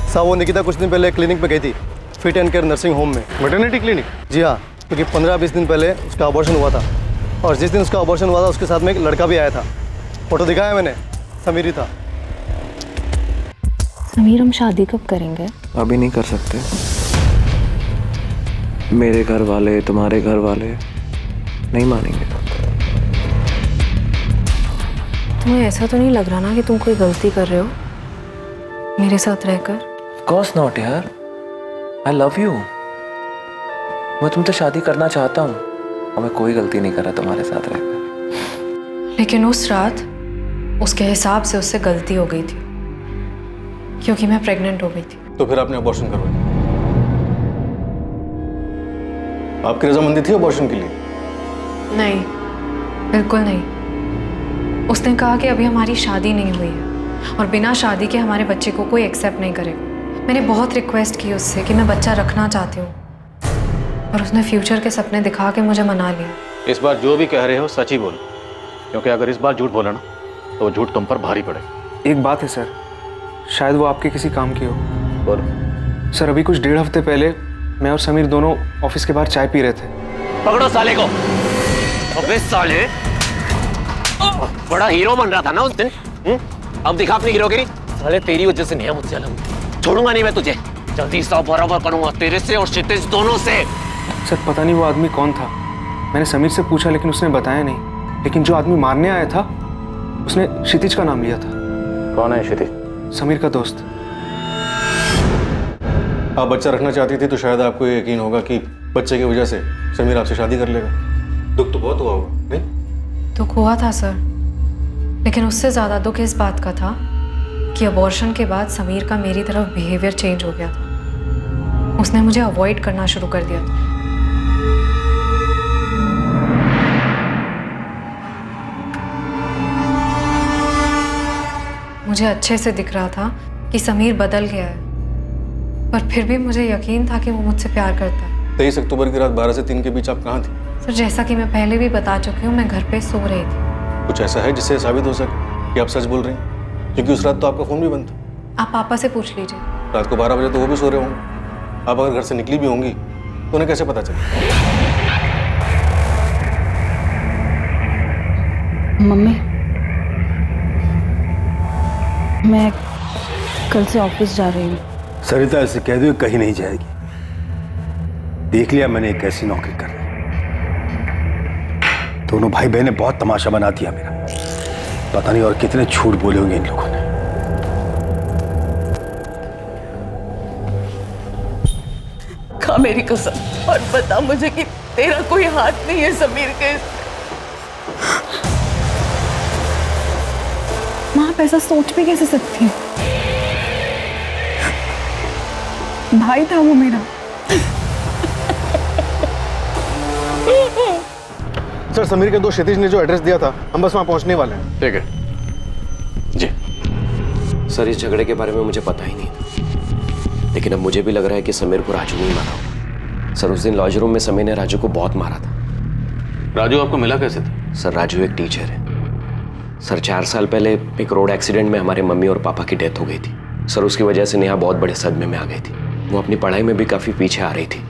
साहब, वो निकिता कुछ दिन पहले क्लिनिक पे गई थी, fit and care nursing home में। Maternity clinic? जी हाँ, क्योंकि 15-20 दिन पहले उसका अबॉर्शन हुआ था, और जिस दिन उसका अबॉर्शन हुआ था उसके साथ में एक लड़का भी आया था। फोटो दिखाया मैंने, समीर ही था। समीर, हम शादी कब करेंगे? अभी नहीं कर सकते। मेरे घर वाले, तुम्हारे घर वाले नहीं मानेंगे। तुम्हें ऐसा तो नहीं लग रहा ना कि तुम कोई गलती कर रहे हो मेरे साथ रहकर? Of course not यार, I love you। मैं तुमसे शादी करना चाहता हूँ और मैं कोई गलती नहीं कर रहा तुम्हारे साथ रहकर। लेकिन उस रात उसके हिसाब से उससे गलती हो गई थी, क्योंकि मैं प्रेग्नेंट हो गई थी। तो फिर आपने अबॉर्शन करवाया? आपकी रजामंदी थी अबॉर्शन के लिए? नहीं, बिल्कुल नहीं। उसने कहा कि अभी हमारी शादी नहीं हुई है और बिना शादी के हमारे बच्चे को कोई एक्सेप्ट नहीं करेगा। मैंने बहुत रिक्वेस्ट की उससे कि मैं बच्चा रखना चाहती हूँ, और उसने फ्यूचर के सपने दिखा के मुझे मना लिया। इस बार जो भी कह रहे हो सच ही बोलो, क्योंकि अगर इस बार झूठ बोला ना तो वो झूठ तुम पर भारी पड़ेगा। एक बात है सर, शायद वो आपके किसी काम की हो। बोलो। सर अभी कुछ 1.5 हफ्ते पहले मैं और समीर दोनों ऑफिस के बाहर चाय पी रहे थे। पकड़ो साले को। अबे साले, बड़ा हीरो बन रहा था ना उस दिन। अब दिखा अपनी हीरोगिरी। साले तेरी वजह से नहीं, मुझसे अलग छोड़ूंगा नहीं मैं तुझे। जल्दी हिसाब बराबर करूंगा तेरे से और क्षितिज दोनों से। सर पता नहीं वो आदमी कौन था, मैंने समीर से पूछा लेकिन उसने बताया नहीं। लेकिन जो आदमी मारने आया था उसने क्षितिज का नाम लिया था। कौन है क्षितिज? समीर का दोस्त। आप बच्चा रखना चाहती थी तो शायद आपको ये यकीन होगा कि बच्चे की वजह से समीर आपसे शादी कर लेगा। दुख तो बहुत हुआ होगा, नहीं? दुख हुआ था सर, लेकिन उससे ज़्यादा दुख इस बात का था कि अबॉर्शन के बाद समीर का मेरी तरफ बिहेवियर चेंज हो गया था। उसने मुझे अवॉइड करना शुरू कर दिया था। मुझे अच्छे से दिख रहा था कि समीर बदल गया है, पर फिर भी मुझे यकीन था कि वो मुझसे प्यार करता है। 23 अक्टूबर की रात 12 से 3 के बीच आप कहाँ थी? सर जैसा कि मैं पहले भी बता चुकी हूँ, मैं घर पे सो रही थी। कुछ ऐसा है जिससे साबित हो सके कि आप सच बोल रही हैं? क्योंकि उस रात तो आपका फोन भी बंद था। आप पापा से पूछ लीजिए। रात को 12 बजे तो वो भी सो रहे होंगे। आप अगर घर से निकली भी होंगी तो उन्हें कैसे पता चले? मम्मी, मैं कल से ऑफिस जा रही हूँ। सरिता ऐसे कह दो कहीं नहीं जाएगी। देख लिया मैंने एक ऐसी नौकरी कर रही। दोनों भाई बहनें बहुत तमाशा बना दिया मेरा। पता नहीं और कितने झूठ बोले होंगे इन लोगों ने। खा मेरी कसम और बता मुझे कि तेरा कोई हाथ नहीं है समीर के। माँ आप ऐसा सोच भी कैसे सकती हैं? भाई था वो मेरा। सर समीर के दोस्त क्षितिज ने जो एड्रेस दिया था, हम बस वहाँ पहुँचने वाले हैं। ठीक है जी। सर इस झगड़े के बारे में मुझे पता ही नहीं था, लेकिन अब मुझे भी लग रहा है कि समीर को राजू नहीं मारा। सर उस दिन लॉज रूम में समीर ने राजू को बहुत मारा था। राजू आपको मिला कैसे था? सर राजू एक टीचर है। सर 4 साल पहले एक रोड एक्सीडेंट में हमारे मम्मी और पापा की डेथ हो गई थी। सर उसकी वजह से नेहा बहुत बड़े सदमे में आ गई थी। वो अपनी पढ़ाई में भी काफ़ी पीछे आ रही थी।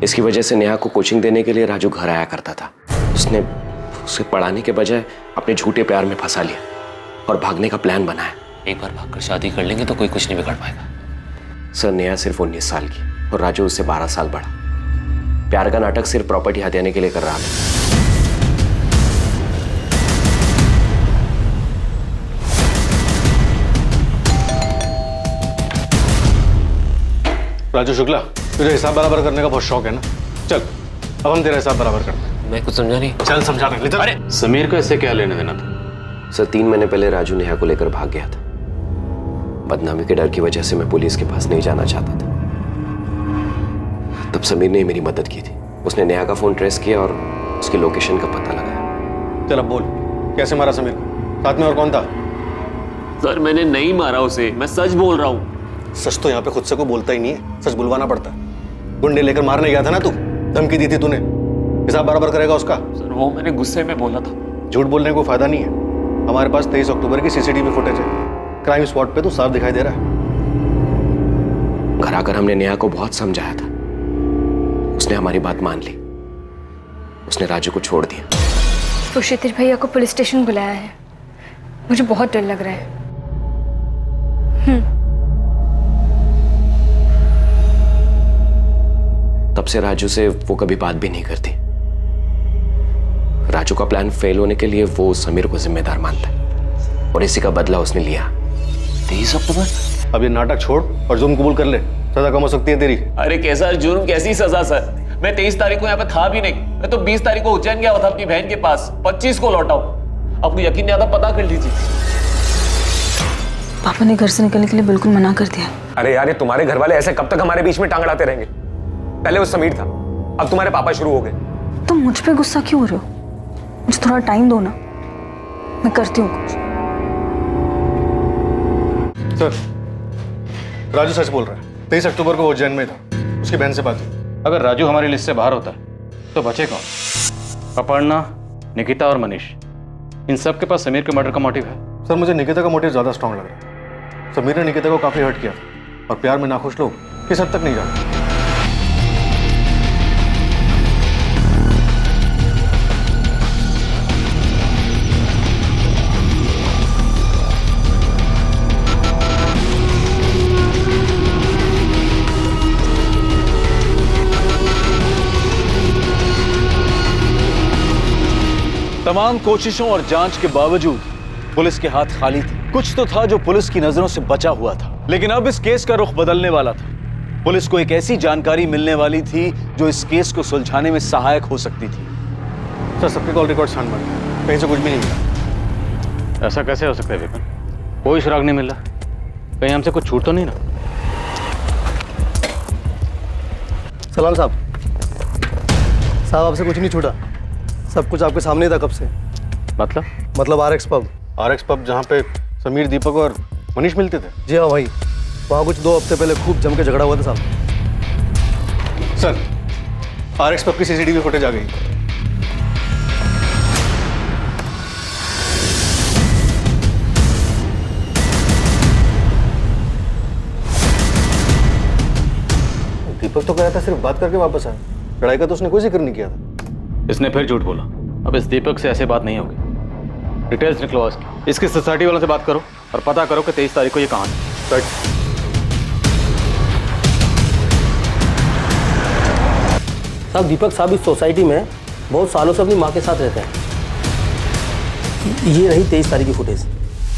इसकी वजह से नेहा को कोचिंग देने के लिए राजू घर आया करता था। उसने उसे पढ़ाने के बजाय अपने झूठे प्यार में फंसा लिया और भागने का प्लान बनाया। एक बार भागकर शादी कर लेंगे तो कोई कुछ नहीं बिगाड़ पाएगा। सर नेहा सिर्फ 19 साल की और राजू उससे 12 साल बड़ा। प्यार का नाटक सिर्फ प्रॉपर्टी हथियाने के लिए कर रहा था। राजू शुक्ला, तुझे हिसाब बराबर करने का बहुत शौक है ना? चल अब हम तेरा हिसाब बराबर करते हैं। मैं कुछ समझा नहीं। चल समझा रहे। अरे समीर का इससे क्या लेने देना था? सर 3 महीने पहले राजू नेहा को लेकर भाग गया था। बदनामी के डर की वजह से मैं पुलिस के पास नहीं जाना चाहता था। तब समीर ने मेरी मदद की थी। उसने नेहा का फोन ट्रेस किया और उसकी लोकेशन का पता लगाया। चल अब बोल, कैसे मारा समीर को? साथ में और कौन था? सर मैंने नहीं मारा उसे, मैं सच बोल रहा हूँ। सच तो यहाँ पे खुद से को बोलता ही नहीं है, सच बुलवाना पड़ता है। गुंडे लेकर मारने गया था ना तू, धमकी दी थी तूने। हिसाब बराबर करेगा उसका? सर वो मैंने गुस्से में बोला था। झूठ बोलने को फायदा नहीं है। हमारे पास 23 अक्टूबर की सीसीटीवी फुटेज है। क्राइम स्पॉट पे तो साफ दिखाई दे रहा है। घर आकर हमने नेहा को बहुत समझाया था। उसने हमारी बात मान ली। उसने राजू को छोड़ दिया। तो क्षितिज भैया को पुलिस स्टेशन बुलाया है। मुझे बहुत डर लग रहा है। तब से राजू से वो कभी बात भी नहीं करती। राजू का प्लान फेल होने के लिए वो समीर को जिम्मेदार मानता है और इसी का बदला उसने लिया। 23 अक्टूबर? अब ये नाटक छोड़ और जुर्म कबूल कर ले, सजा कम हो सकती है तेरी। अरे कैसा जुर्म, कैसी सजा सर? मैं 23 तारीख को यहाँ पे था भी नहीं। मैं तो 20 तारीख को उज्जैन गया था अपनी बहन के पास। 25 को लौटा हूँ। आपको यकीन नहीं आता, पता कर लीजिए। पापा ने घर से निकलने के लिए बिल्कुल मना कर दिया। अरे यार ये तुम्हारे घर वाले ऐसे कब तक हमारे बीच में टांग अड़ाते रहेंगे? पहले वो समीर था, अब तुम्हारे पापा शुरू हो गए। तुम मुझ पे गुस्सा क्यों हो रहे हो? मुझे थोड़ा टाइम दो ना, मैं करती हूँ कुछ। सर, राजू सच बोल रहा है। 23 अक्टूबर को वो उज्जैन में था, उसकी बहन से बात हुई। अगर राजू हमारी लिस्ट से बाहर होता है तो बचे कौन? अपर्णा, निकिता और मनीष, इन सब के पास समीर के मर्डर का मोटिव है। सर, मुझे निकिता का मोटिव ज्यादा स्ट्रांग लग रहा है। समीर ने निकिता को काफी हर्ट किया और प्यार में नाखुश लोग किस हद तक नहीं जाते। तमाम कोशिशों और जांच के बावजूद पुलिस के हाथ खाली थे। कुछ तो था जो पुलिस की नजरों से बचा हुआ था, लेकिन अब इस केस का रुख बदलने वाला था। पुलिस को एक ऐसी जानकारी मिलने वाली थी जो इस केस को सुलझाने में सहायक हो सकती थी। सर, सबके कॉल रिकॉर्ड छान मारे, कहीं से कुछ भी नहीं मिला। ऐसा कैसे हो सकता है विपिन? कोई सुराग नहीं मिला, कहीं हमसे कुछ छूट तो नहीं ना? सलाम साहब। साहब, आपसे कुछ नहीं छूटा, सब कुछ आपके सामने था कब से। मतलब RX पब। RX पब, जहाँ पे समीर, दीपक और मनीष मिलते थे? जी हाँ, वही। वहाँ कुछ 2 हफ्ते पहले खूब जम के झगड़ा हुआ था साहब। सर, RX पब की CCTV फुटेज आ गई। दीपक तो कह रहा था सिर्फ बात करके वापस आया, लड़ाई का तो उसने कोई जिक्र नहीं किया था। इसने फिर झूठ बोला। अब इस दीपक से ऐसे बात नहीं होगी। डिटेल्स निकलो इसकी। इसकी सोसाइटी वालों से बात करो और पता करो कि 23 तारीख को ये कहाँ है। साहब, दीपक साहब इस सोसाइटी में बहुत सालों से अपनी माँ के साथ रहते हैं। ये रही 23 तारीख की फुटेज।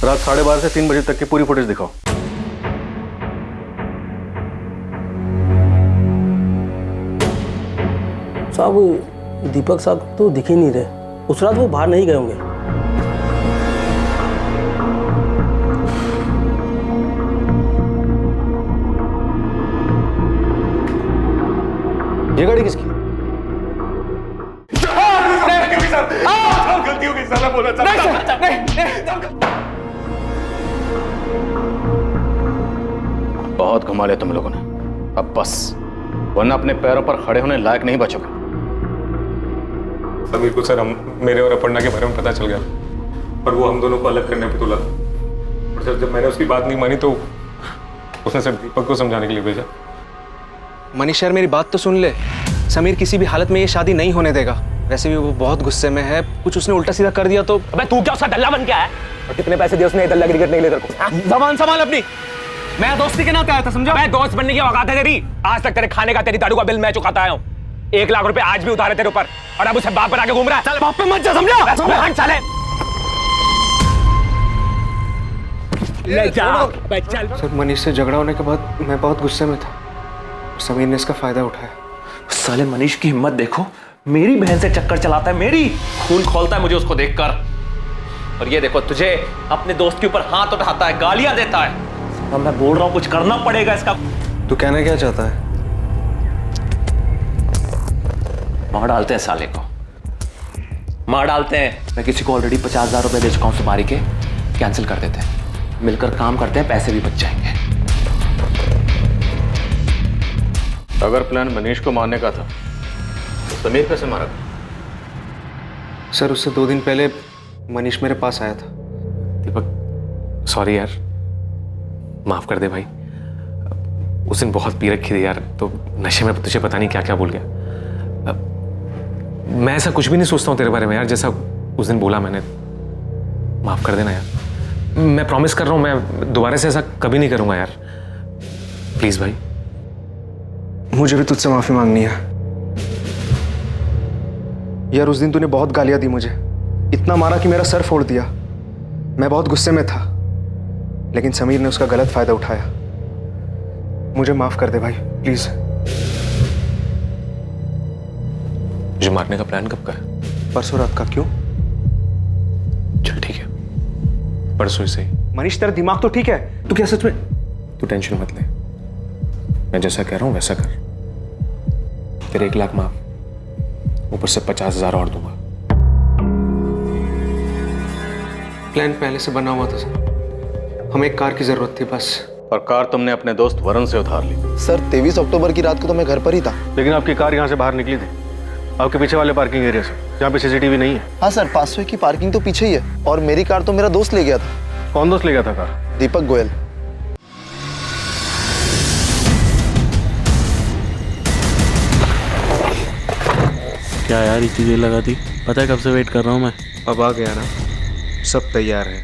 रात 12:30 से 3 बजे तक की पूरी फुटेज दिखाओ। साहब, दीपक साहब तो दिख ही नहीं रहे। उस रात वो बाहर नहीं गए होंगे। ये गाड़ी किसकी? गलती हो गई सर, बोला बहुत घुमा लिया तुम लोगों ने, अब बस, वरना अपने पैरों पर खड़े होने लायक नहीं बचोगे। समीर को सर मेरे और अपर्णा के बारे में पता चल गया और वो हम दोनों को अलग करने पे तुला। और सर, जब मैंने उसकी बात नहीं मानी तो उसने सर दीपक को समझाने के लिए भेजा। मनीष यार, मेरी बात तो सुन ले। समीर किसी भी हालत में ये शादी नहीं होने देगा। वैसे भी वो बहुत गुस्से में है, कुछ उसने उल्टा सीधा कर दिया तो। अबे तू क्या उसका दल्ला बन गया है? और कितने पैसे दिए उसने दल्ला गिरी करने के लिए तेरे को? जबान संभाल अपनी। मैं दोस्ती के नाते आया था, समझा? मैं दोस्त बनने की औकात है तेरी? आज तक तेरे खाने का, तेरी दारू का बिल मैं चुकाता आया हूँ। 1 लाख रुपए आज भी उतारे तेरे ऊपर, और अब उसे बाप बना के घूम रहा है। चल बाप पे मत जा, समझा? हट साले। ले जा, चल। सर, मनीष से झगड़ा होने के बाद मैं बहुत गुस्से में था। समीर ने इसका फायदा उठाया। साले मनीष की हिम्मत देखो, मेरी बहन से चक्कर चलाता है, मेरी खून खोलता है मुझे उसको देखकर। और ये देखो, तुझे अपने दोस्त के ऊपर हाथ उठाता है, गालियां देता है। अब मैं बोल रहा हूं कुछ करना पड़ेगा इसका। तू कहना क्या चाहता है? मार डालते हैं साले को, मार डालते हैं। मैं किसी को ऑलरेडी 50,000 रुपए दे चुका हूं सुपारी के, कैंसिल कर देते हैं, मिलकर काम करते हैं, पैसे भी बच जाएंगे। अगर प्लान मनीष को मारने का था तो समीर कैसे मारा? सर, उससे 2 दिन पहले मनीष मेरे पास आया था। दीपक, सॉरी यार, माफ कर दे भाई। उस दिन बहुत पी रखी थी यार, तो नशे में तुझे पता नहीं क्या क्या बोल गया। मैं ऐसा कुछ भी नहीं सोचता हूँ तेरे बारे में यार, जैसा उस दिन बोला मैंने। माफ कर देना यार, मैं प्रॉमिस कर रहा हूँ, मैं दोबारा से ऐसा कभी नहीं करूँगा यार, प्लीज भाई। मुझे भी तुझसे माफी मांगनी है यार। उस दिन तूने बहुत गालियां दी मुझे, इतना मारा कि मेरा सर फोड़ दिया। मैं बहुत गुस्से में था, लेकिन समीर ने उसका गलत फायदा उठाया। मुझे माफ कर दे भाई, प्लीज। मुझे मारने का प्लान कब का है? परसों रात का। क्यों? चल ठीक है, परसों से ही। मनीष, तेरा दिमाग तो ठीक है? तू क्या सच में? तू टेंशन मत ले, मैं जैसा कह रहा हूं वैसा कर। तेरे 1 लाख माफ। ऊपर से 50,000 और दूंगा। प्लान पहले से बना हुआ था सर, हमें एक कार की जरूरत थी बस। और कार तुमने अपने दोस्त वरुण से उधार ली। सर 23 अक्टूबर की रात को तो मैं घर पर ही था। लेकिन आपकी कार यहाँ से बाहर निकली थी, आपके पीछे वाले पार्किंग एरिया से, जहाँ पे सीसीटीवी नहीं है। हाँ सर, पासवे की पार्किंग तो पीछे ही है, और मेरी कार तो मेरा दोस्त ले गया था। कौन दोस्त ले गया था कार? दीपक गोयल। क्या यार इतनी देर लगा दी, पता है कब से वेट कर रहा हूँ मैं। अब आ गया ना, सब तैयार है,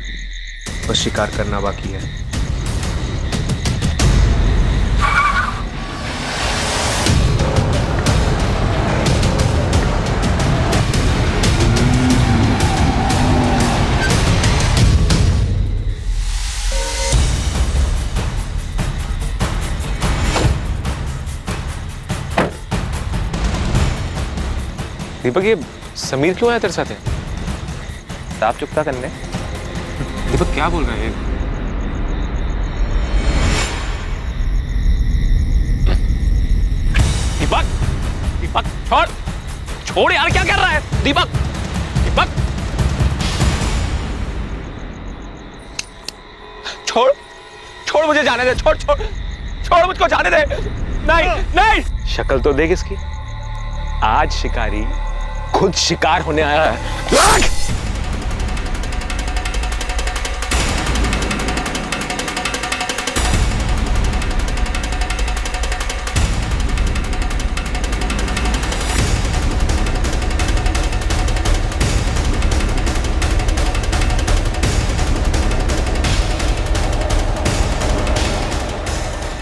बस शिकार करना बाकी है। दीपक, ये समीर क्यों आया तेरे साथ? साफ चुकता करने। दीपक क्या बोल रहे हैं? दीपक, दीपक छोड़, छोड़ यार, क्या कर रहा है? दीपक, दीपक छोड़, छोड़ मुझे जाने दे, छोड़ छोड़ छोड़ मुझको जाने दे। नहीं नहीं, शक्ल तो देख इसकी, आज शिकारी खुद शिकार होने आया है।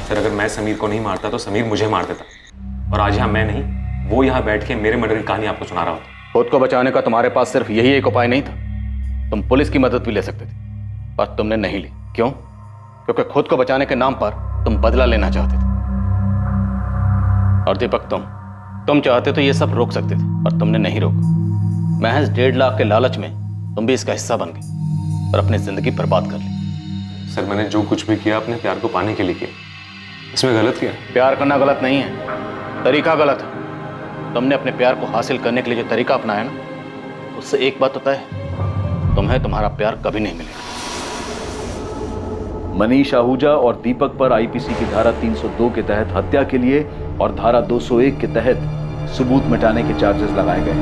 सर, अगर मैं समीर को नहीं मारता तो समीर मुझे मार देता, और आज यहाँ मैं नहीं, वो यहाँ बैठ के मेरे मर्डर की कहानी आपको सुना रहा होता। खुद को बचाने का तुम्हारे पास सिर्फ यही एक उपाय नहीं था, तुम पुलिस की मदद भी ले सकते थे, पर तुमने नहीं ली। क्यों? क्योंकि खुद को बचाने के नाम पर तुम बदला लेना चाहते थे। और दीपक, तुम चाहते तो ये सब रोक सकते थे, पर तुमने नहीं रोका। महज 1.5 लाख के लालच में तुम भी इसका हिस्सा बन गए और अपनी जिंदगी बर्बाद कर ली। सर, मैंने जो कुछ भी किया अपने प्यार को पाने के लिए किया, इसमें गलत किया? प्यार करना गलत नहीं है, तरीका गलत है। तुमने अपने प्यार को हासिल करने के लिए जो तरीका अपनाया ना, उससे एक बात होता है, तुम्हें तुम्हारा प्यार कभी नहीं मिलेगा। मनीष आहूजा और दीपक पर आईपीसी की धारा 302 के तहत हत्या के लिए और धारा 201 के तहत सबूत मिटाने के चार्जेस लगाए गए।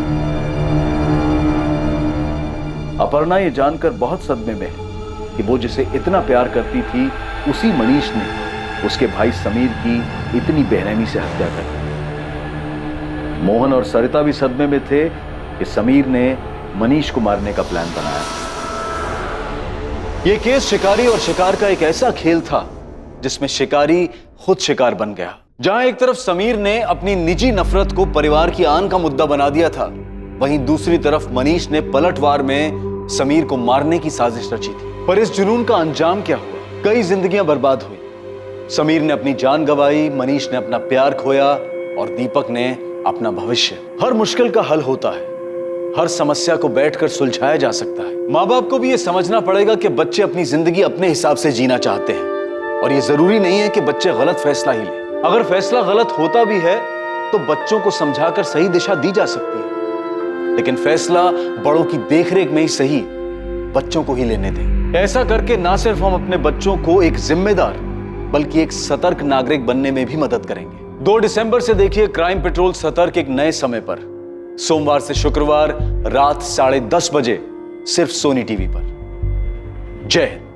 अपर्णा ये जानकर बहुत सदमे में है कि वो जिसे इतना प्यार करती थी, उसी मनीष ने उसके भाई समीर की इतनी बेरहमी से हत्या कर दी। मोहन और सरिता भी सदमे में थे कि समीर ने मनीष को मारने का प्लान बनाया। यह केस शिकारी और शिकार का एक ऐसा खेल था जिसमें शिकारी खुद शिकार बन गया। जहां एक तरफ समीर ने अपनी निजी नफरत को परिवार की आन का मुद्दा बना दिया था, वहीं दूसरी तरफ मनीष ने पलटवार में समीर को मारने की साजिश रची थी। पर इस जुनून का अंजाम क्या हुआ? कई जिंदगियां बर्बाद हुई। समीर ने अपनी जान गंवाई, मनीष ने अपना प्यार खोया और दीपक ने अपना भविष्य। हर मुश्किल का हल होता है, हर समस्या को बैठकर सुलझाया जा सकता है। माँ बाप को भी यह समझना पड़ेगा कि बच्चे अपनी जिंदगी अपने हिसाब से जीना चाहते हैं, और यह जरूरी नहीं है कि बच्चे गलत फैसला ही लें। अगर फैसला गलत होता भी है तो बच्चों को समझाकर सही दिशा दी जा सकती है, लेकिन फैसला बड़ों की देखरेख में ही सही बच्चों को ही लेने दें। ऐसा करके ना सिर्फ हम अपने बच्चों को एक जिम्मेदार बल्कि एक सतर्क नागरिक बनने में भी मदद करेंगे। 2 दिसंबर से देखिए क्राइम पेट्रोल सतर्क एक नए समय पर, सोमवार से शुक्रवार रात 10:30 बजे, सिर्फ सोनी टीवी पर। जय हिंद।